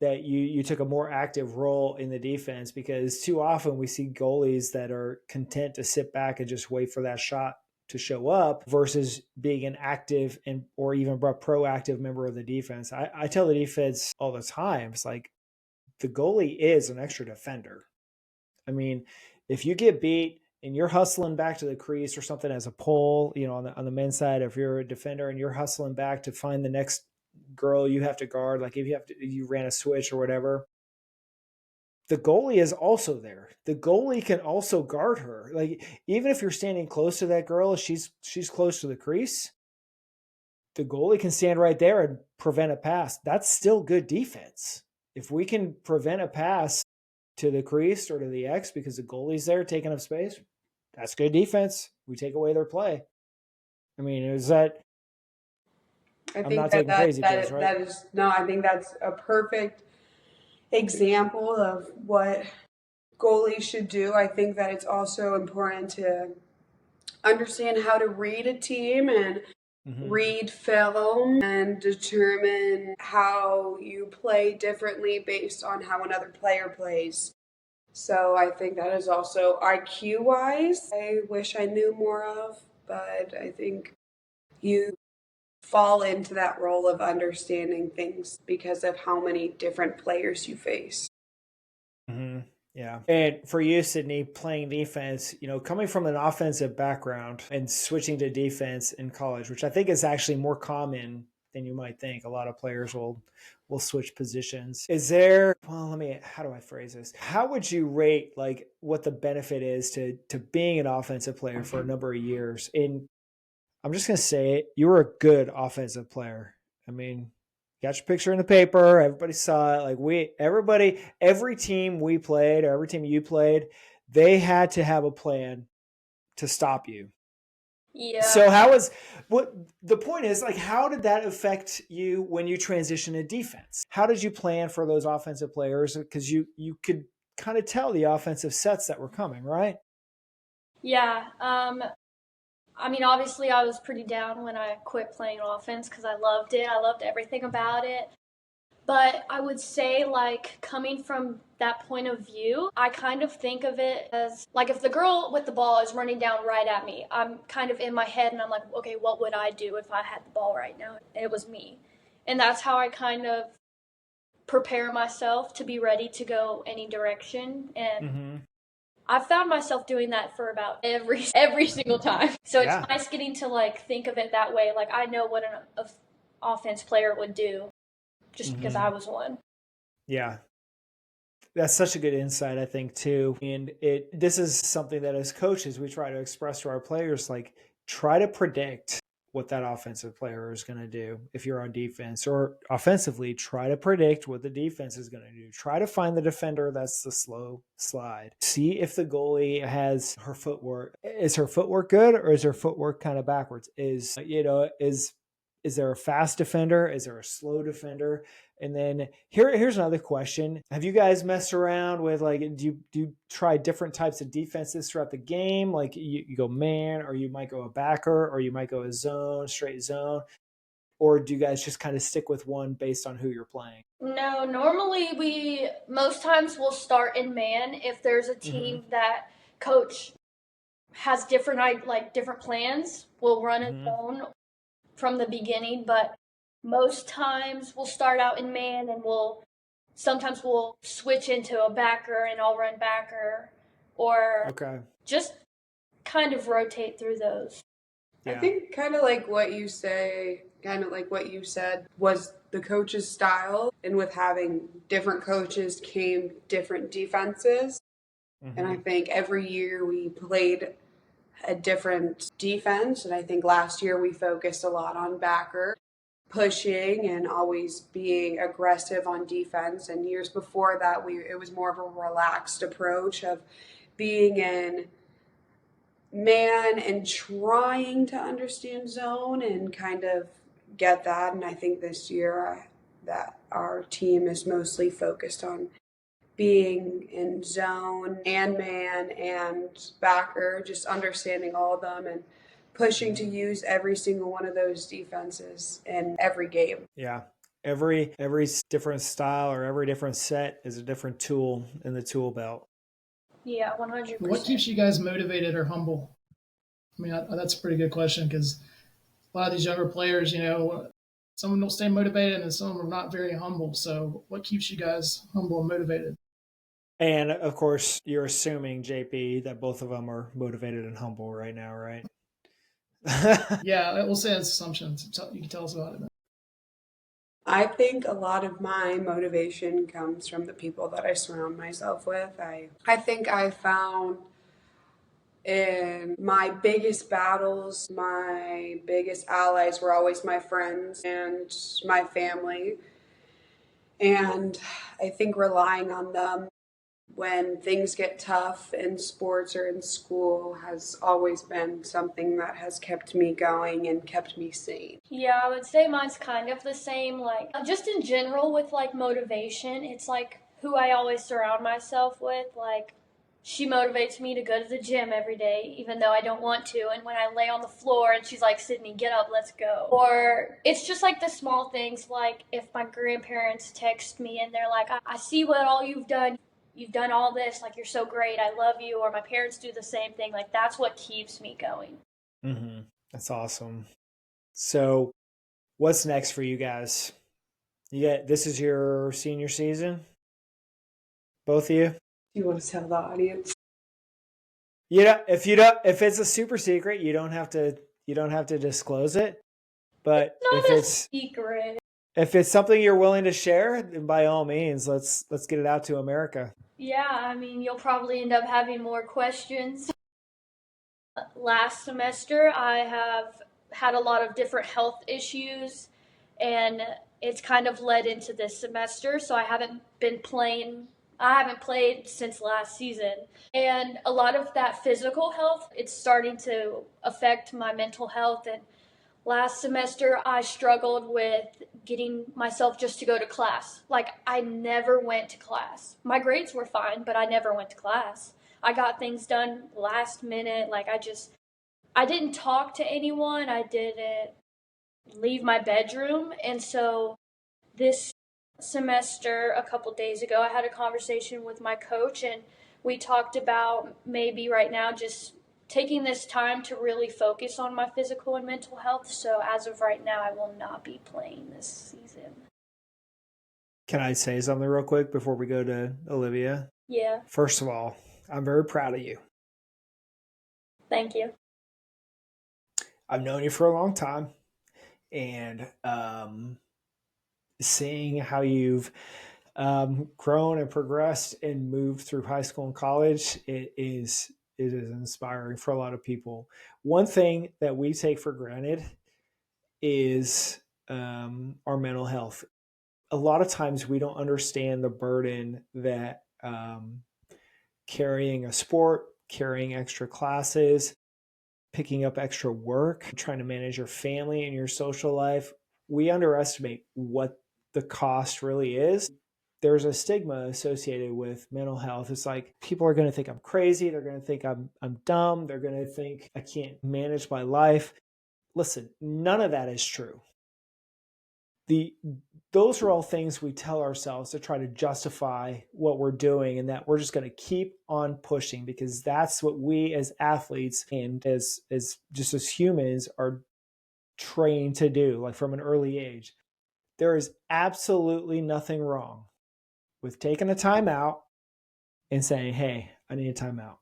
that you took a more active role in the defense, because too often we see goalies that are content to sit back and just wait for that shot to show up versus being an active and or even a proactive member of the defense. I tell the defense all the time, it's like the goalie is an extra defender. I mean, if you get beat and you're hustling back to the crease or something as a pull, you know, on the men's side, if you're a defender and you're hustling back to find the next girl you have to guard, like if you ran a switch or whatever, the goalie is also there. The goalie can also guard her. Like even if you're standing close to that girl, she's close to the crease, the goalie can stand right there and prevent a pass. That's still good defense. If we can prevent a pass to the crease or to the X because the goalie's there taking up space, that's good defense. We take away their play. I mean, is that I I'm not taking crazy pills, right? I think that's a perfect example of what goalies should do. I think that it's also important to understand how to read a team and read film and determine how you play differently based on how another player plays. So I think that is also IQ wise. I wish I knew more of, but I think you fall into that role of understanding things because of how many different players you face. Yeah. And for you, Cydnie, playing defense, you know, coming from an offensive background and switching to defense in college, which I think is actually more common than you might think. A lot of players will switch positions. Is there, how do I phrase this? How would you rate like what the benefit is to being an offensive player for a number of years? And I'm just going to say it, you were a good offensive player. I mean, got your picture in the paper. Everybody saw it. Like every team we played or every team you played, they had to have a plan to stop you. Yeah. So what the point is, like, how did that affect you when you transitioned to defense? How did you plan for those offensive players? Because you could kind of tell the offensive sets that were coming, right? Yeah. I mean, obviously I was pretty down when I quit playing offense because I loved it. I loved everything about it. But I would say, like, coming from that point of view, I kind of think of it as, like, if the girl with the ball is running down right at me, I'm kind of in my head and I'm like, okay, what would I do if I had the ball right now? It was me. And that's how I kind of prepare myself to be ready to go any direction. And I've found myself doing that for about every single time. So it's nice getting to, like, think of it that way. Like, I know what an offense player would do just because I was one. Yeah. That's such a good insight, I think, too. And this is something that as coaches, we try to express to our players, like, try to predict what that offensive player is going to do if you're on defense, or offensively, try to predict what the defense is going to do. Try to find the defender that's the slow slide. See if the goalie has her footwork. Is her footwork good, or is her footwork kind of backwards? Is there a fast defender? Is there a slow defender? And then here's another question. Have you guys messed around with, like, do you try different types of defenses throughout the game? Like you go man, or you might go a backer, or you might go a zone, straight zone? Or do you guys just kind of stick with one based on who you're playing? No, normally most times we'll start in man if there's a team that coach has different plans. We'll run a zone from the beginning, but most times we'll start out in man and sometimes we'll switch into a backer and I'll run backer, or just kind of rotate through those. Yeah. I think kind of like what you said was the coach's style, and with having different coaches came different defenses. And I think every year we played a different defense. And I think last year we focused a lot on backer, pushing and always being aggressive on defense. And years before that, it was more of a relaxed approach of being in man and trying to understand zone and kind of get that. And I think this year that our team is mostly focused on being in zone and man and backer, just understanding all of them and pushing to use every single one of those defenses in every game. Yeah. Every different style or every different set is a different tool in the tool belt. Yeah, 100%. What keeps you guys motivated or humble? I mean, that's a pretty good question, because a lot of these younger players, some of them don't stay motivated and some of them are not very humble. So what keeps you guys humble and motivated? And of course, you're assuming, JP, that both of them are motivated and humble right now, right? Yeah, we'll say it's assumptions. You can tell us about it. I think a lot of my motivation comes from the people that I surround myself with. I think I found in my biggest battles, my biggest allies were always my friends and my family. And I think relying on them when things get tough in sports or in school has always been something that has kept me going and kept me sane. Yeah, I would say mine's kind of the same. Like, just in general with like motivation, it's like who I always surround myself with. Like, she motivates me to go to the gym every day, even though I don't want to. And when I lay on the floor and she's like, Cydnie, get up, let's go. Or it's just like the small things, like if my grandparents text me and they're like, I see what all you've done. You've done all this, like, you're so great, I love you. Or my parents do the same thing. Like, that's what keeps me going. Mm-hmm. That's awesome. So what's next for you guys? This is your senior season? Both of you? Do you want to tell the audience? If it's a super secret, you don't have to disclose it. But it's not a secret. If it's something you're willing to share, then by all means, let's get it out to America. Yeah, I mean, you'll probably end up having more questions. Last semester, I have had a lot of different health issues, and it's kind of led into this semester, so I haven't played since last season. And a lot of that physical health, it's starting to affect my mental health. And last semester, I struggled with getting myself just to go to class. Like, I never went to class. My grades were fine, but I never went to class. I got things done last minute. Like, I didn't talk to anyone. I didn't leave my bedroom. And so this semester, a couple days ago, I had a conversation with my coach, and we talked about maybe right now just taking this time to really focus on my physical and mental health. So as of right now, I will not be playing this season. Can I say something real quick before we go to Olivia? Yeah. First of all, I'm very proud of you. Thank you. I've known you for a long time, and seeing how you've grown and progressed and moved through high school and college, it is inspiring for a lot of people. One thing that we take for granted is our mental health. A lot of times we don't understand the burden that carrying a sport, carrying extra classes, picking up extra work, trying to manage your family and your social life. We underestimate what the cost really is. There's a stigma associated with mental health. It's like people are going to think I'm crazy. They're going to think I'm dumb. They're going to think I can't manage my life. Listen, none of that is true. Those are all things we tell ourselves to try to justify what we're doing, and that we're just going to keep on pushing because that's what we as athletes and as humans are trained to do, like from an early age. There is absolutely nothing wrong with taking a time out and saying, hey, I need a timeout.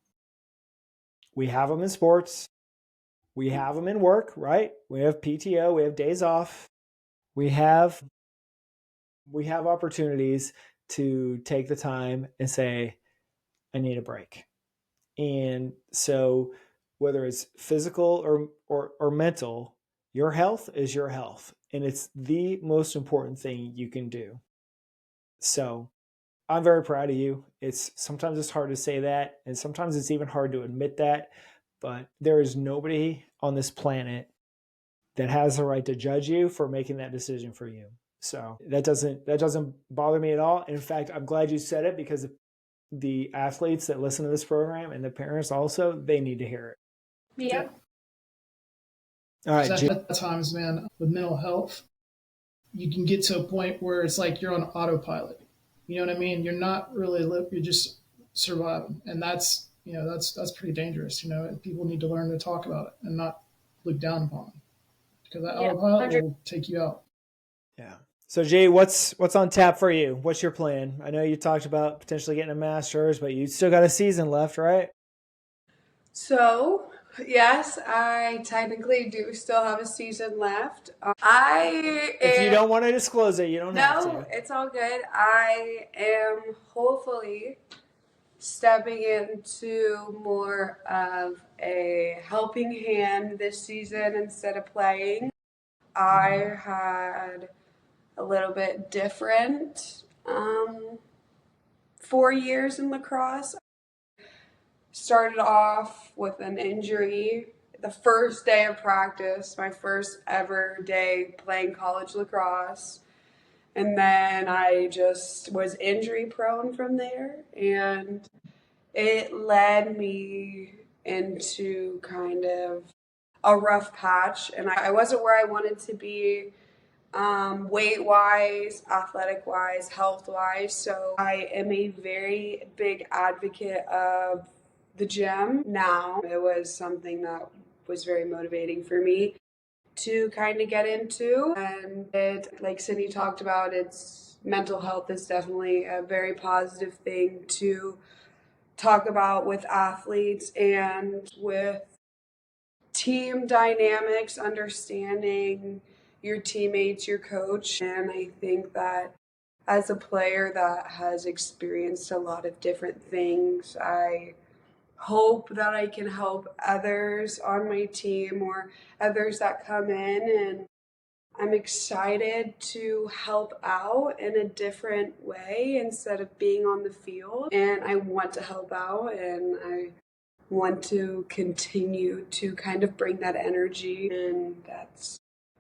We have them in sports. We have them in work, right? We have PTO. We have days off. We have opportunities to take the time and say, I need a break. And so whether it's physical or mental, your health is your health. And it's the most important thing you can do. So I'm very proud of you. Sometimes it's hard to say that, and sometimes it's even hard to admit that, but there is nobody on this planet that has the right to judge you for making that decision for you. So that doesn't bother me at all. In fact, I'm glad you said it, because the athletes that listen to this program and the parents also, they need to hear it. Yeah. All right. At times, man, with mental health, you can get to a point where it's like you're on autopilot. You know what I mean? You're not really you're just surviving, and that's pretty dangerous. People need to learn to talk about it and not look down upon it, because that autopilot will take you out. Yeah. So Jay, what's on tap for you? What's your plan? I know you talked about potentially getting a master's, but you still got a season left, right? So, yes, I technically do still have a season left. If you don't want to disclose it, you don't have to. No, it's all good. I am hopefully stepping into more of a helping hand this season instead of playing. I had a little bit different 4 years in lacrosse. Started off with an injury the first day of practice, my first ever day playing college lacrosse. And then I just was injury prone from there. And it led me into kind of a rough patch. And I wasn't where I wanted to be, weight-wise, athletic-wise, health-wise. So I am a very big advocate of the gym now. It was something that was very motivating for me to kind of get into. And like Cydnie talked about, it's mental health is definitely a very positive thing to talk about with athletes and with team dynamics, understanding your teammates, your coach. And I think that as a player that has experienced a lot of different things, I hope that I can help others on my team or others that come in, and I'm excited to help out in a different way instead of being on the field. And I want to help out, and I want to continue to kind of bring that energy, and that's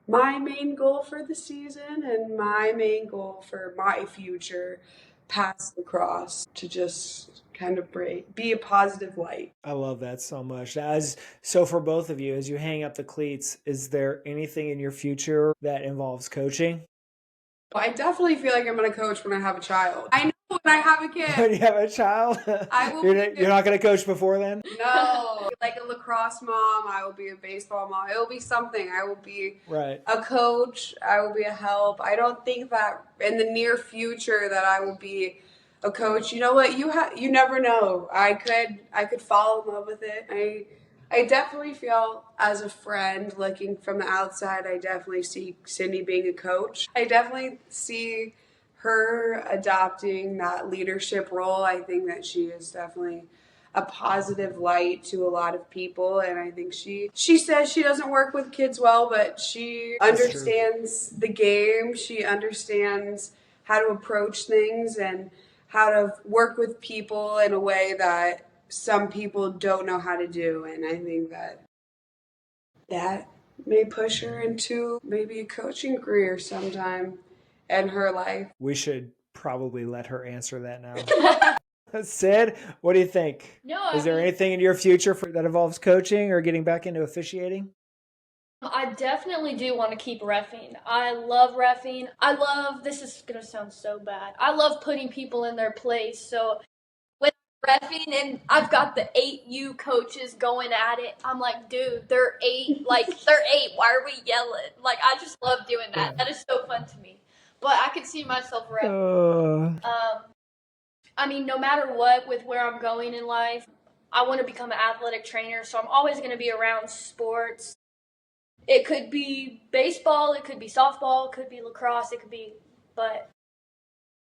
my main goal for the season and my main goal for my future past lacrosse, to just kind of be a positive light. I love that so much. So for both of you, as you hang up the cleats, is there anything in your future that involves coaching? I definitely feel like I'm going to coach when I have a child. I know when I have a kid. When you have a child? You're not going to coach before then? No. Like a lacrosse mom, I will be a baseball mom. It will be something. I will be a coach. I will be a help. I don't think that in the near future that I will be a coach. You know what? You never know. I could fall in love with it. I definitely feel, as a friend looking from the outside, I definitely see Cydnie being a coach. I definitely see her adopting that leadership role. I think that she is definitely a positive light to a lot of people, and I think she says she doesn't work with kids well, but she understands the game. She understands how to approach things and how to work with people in a way that some people don't know how to do. And I think that may push her into maybe a coaching career sometime in her life. We should probably let her answer that now. Sid, what do you think? Is there anything in your future that involves coaching or getting back into officiating? I definitely do want to keep reffing. I love reffing. This is going to sound so bad, I love putting people in their place. So when I'm reffing and I've got the 8U coaches going at it, I'm like, dude, they're 8. Why are we yelling? Like, I just love doing that. Yeah. That is so fun to me. But I could see myself reffing. I mean, no matter what, with where I'm going in life, I want to become an athletic trainer. So I'm always going to be around sports. It could be baseball, it could be softball, it could be lacrosse, but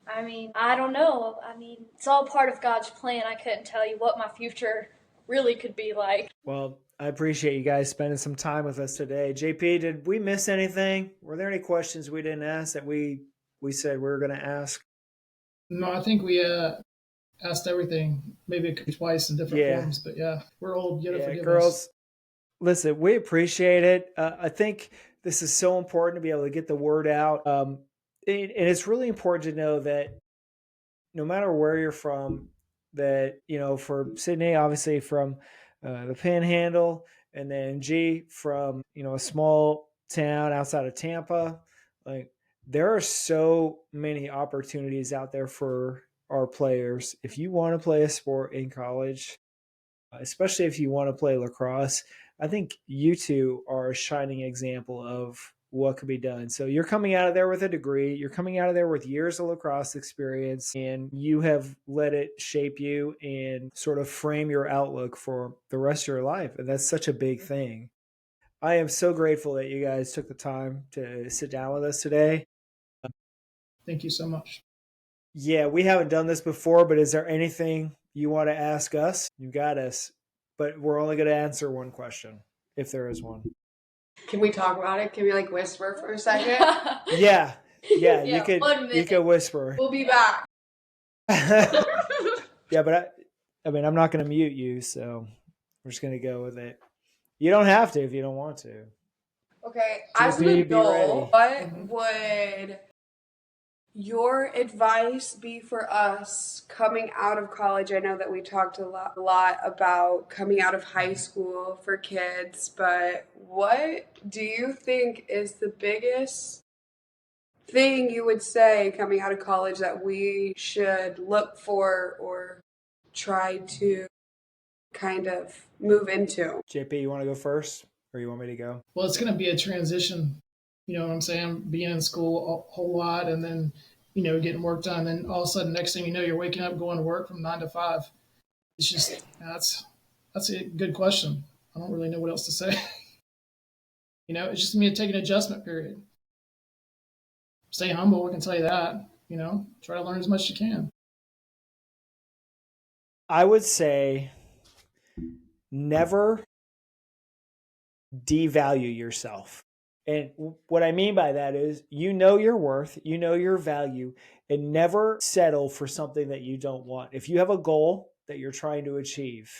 I mean, I don't know. I mean, it's all part of God's plan. I couldn't tell you what my future really could be like. Well, I appreciate you guys spending some time with us today. JP, did we miss anything? Were there any questions we didn't ask that we said we were going to ask? No, I think we asked everything, maybe twice in different forms, but yeah, we're old. You gotta forgive girls, us. Listen, we appreciate it. I think this is so important to be able to get the word out. And it's really important to know that no matter where you're from, that, for Cydnie, obviously from the Panhandle, and then G from, a small town outside of Tampa, like there are so many opportunities out there for our players. If you want to play a sport in college, especially if you want to play lacrosse, I think you two are a shining example of what could be done. So you're coming out of there with a degree, you're coming out of there with years of lacrosse experience, and you have let it shape you and sort of frame your outlook for the rest of your life. And that's such a big thing. I am so grateful that you guys took the time to sit down with us today. Thank you so much. Yeah, we haven't done this before, but is there anything you want to ask us? You got us. But we're only going to answer one question, if there is one. Can we talk about it? Can we whisper for a second? Yeah, you could whisper. We'll be back. Yeah, but I'm not going to mute you, so we're just going to go with it. You don't have to if you don't want to. Okay, as an adult, what would your advice be for us coming out of college? I know that we talked a lot about coming out of high school for kids, but what do you think is the biggest thing you would say coming out of college that we should look for or try to kind of move into? JP, you want to go first or you want me to go? Well, it's going to be a transition. You know what I'm saying? Being in school a whole lot and then, getting work done. Then all of a sudden, next thing you know, you're waking up going to work from 9 to 5. It's just, that's a good question. I don't really know what else to say. It's just me to take an adjustment period. Stay humble, I can tell you that. Try to learn as much as you can. I would say never devalue yourself. And what I mean by that is, your worth, your value, and never settle for something that you don't want. If you have a goal that you're trying to achieve,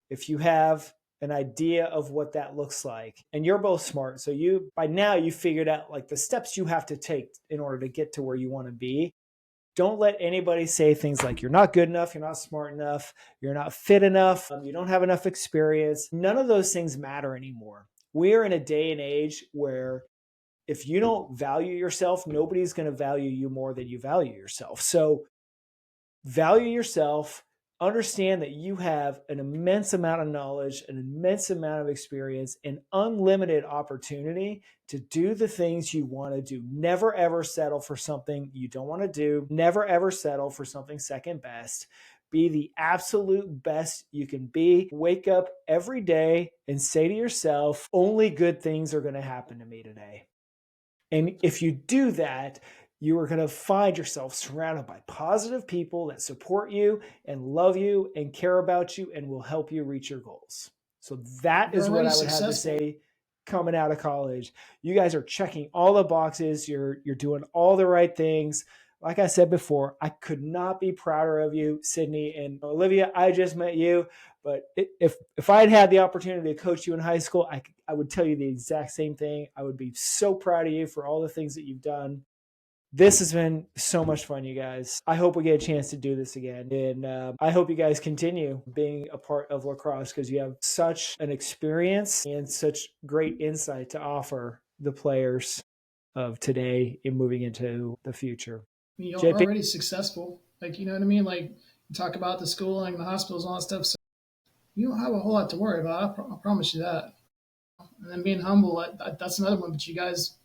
if you have an idea of what that looks like, and you're both smart, so by now you figured out the steps you have to take in order to get to where you want to be. Don't let anybody say things like you're not good enough, you're not smart enough, you're not fit enough, you don't have enough experience. None of those things matter anymore. We are in a day and age where if you don't value yourself, nobody's going to value you more than you value yourself. So value yourself, understand that you have an immense amount of knowledge, an immense amount of experience, and unlimited opportunity to do the things you want to do. Never, ever settle for something you don't want to do. Never, ever settle for something second best. Be the absolute best you can be. Wake up every day and say to yourself, only good things are going to happen to me today. And if you do that, you are going to find yourself surrounded by positive people that support you and love you and care about you and will help you reach your goals. So that is what I would have to say coming out of college. You guys are checking all the boxes. You're doing all the right things. Like I said before, I could not be prouder of you, Cydnie and Olivia. I just met you, but if I'd had the opportunity to coach you in high school, I would tell you the exact same thing. I would be so proud of you for all the things that you've done. This has been so much fun, you guys. I hope we get a chance to do this again. And I hope you guys continue being a part of lacrosse because you have such an experience and such great insight to offer the players of today in moving into the future. You're already successful. You know what I mean? You talk about the schooling, the hospitals, all that stuff. So you don't have a whole lot to worry about. I promise you that. And then being humble, that's another one. But you guys,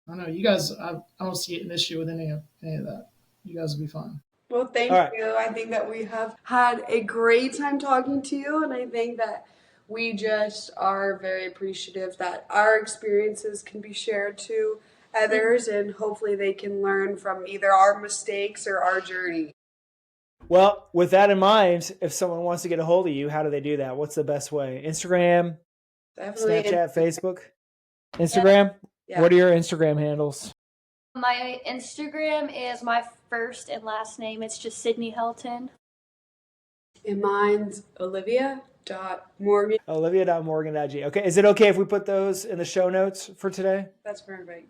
I don't know. You guys, I don't see an issue with any of that. You guys will be fine. Well, thank you. I think that we have had a great time talking to you. And I think that we just are very appreciative that our experiences can be shared to others, and hopefully they can learn from either our mistakes or our journey. Well, with that in mind, if someone wants to get a hold of you, how do they do that? What's the best way? Instagram, Definitely. Snapchat, Facebook, Instagram? Yeah. What are your Instagram handles? My Instagram is my first and last name. It's just Cydnie Helton. And mine's olivia.morgan. Olivia.morgan.g. Okay. Is it okay if we put those in the show notes for today? That's perfect.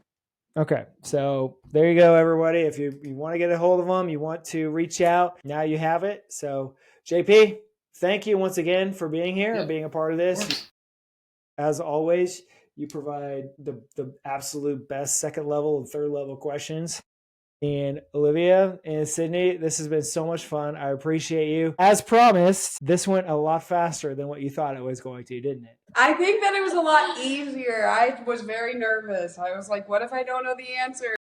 Okay. So there you go, everybody. If you want to get a hold of them, you want to reach out, now you have it. So JP, thank you once again for being here and being a part of this. As always, you provide the absolute best second level and third level questions. And Olivia and Cydnie, this has been so much fun. I appreciate you. As promised, this went a lot faster than what you thought it was going to, didn't it? I think that it was a lot easier. I was very nervous. I was like, what if I don't know the answer?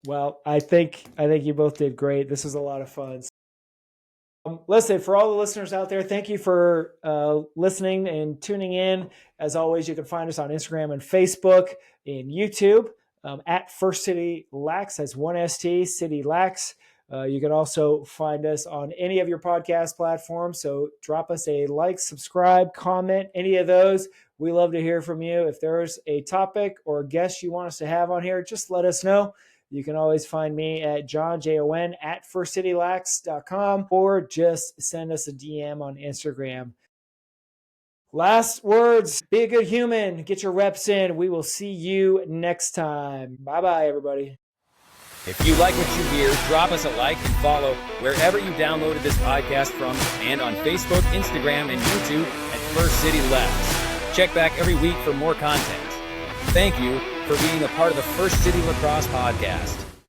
Well, I think you both did great. This was a lot of fun. Listen, for all the listeners out there, thank you for listening and tuning in. As always, you can find us on Instagram and Facebook and YouTube at First City Lax. That's 1ST, City Lax. You can also find us on any of your podcast platforms. So drop us a like, subscribe, comment, any of those. We love to hear from you. If there's a topic or a guest you want us to have on here, just let us know. You can always find me at Jon at firstcitylax.com or just send us a DM on Instagram. Last words, be a good human, get your reps in. We will see you next time. Bye-bye, everybody. If you like what you hear, drop us a like and follow wherever you downloaded this podcast from and on Facebook, Instagram, and YouTube at First City Lax. Check back every week for more content. Thank you for being a part of the First City Lacrosse podcast.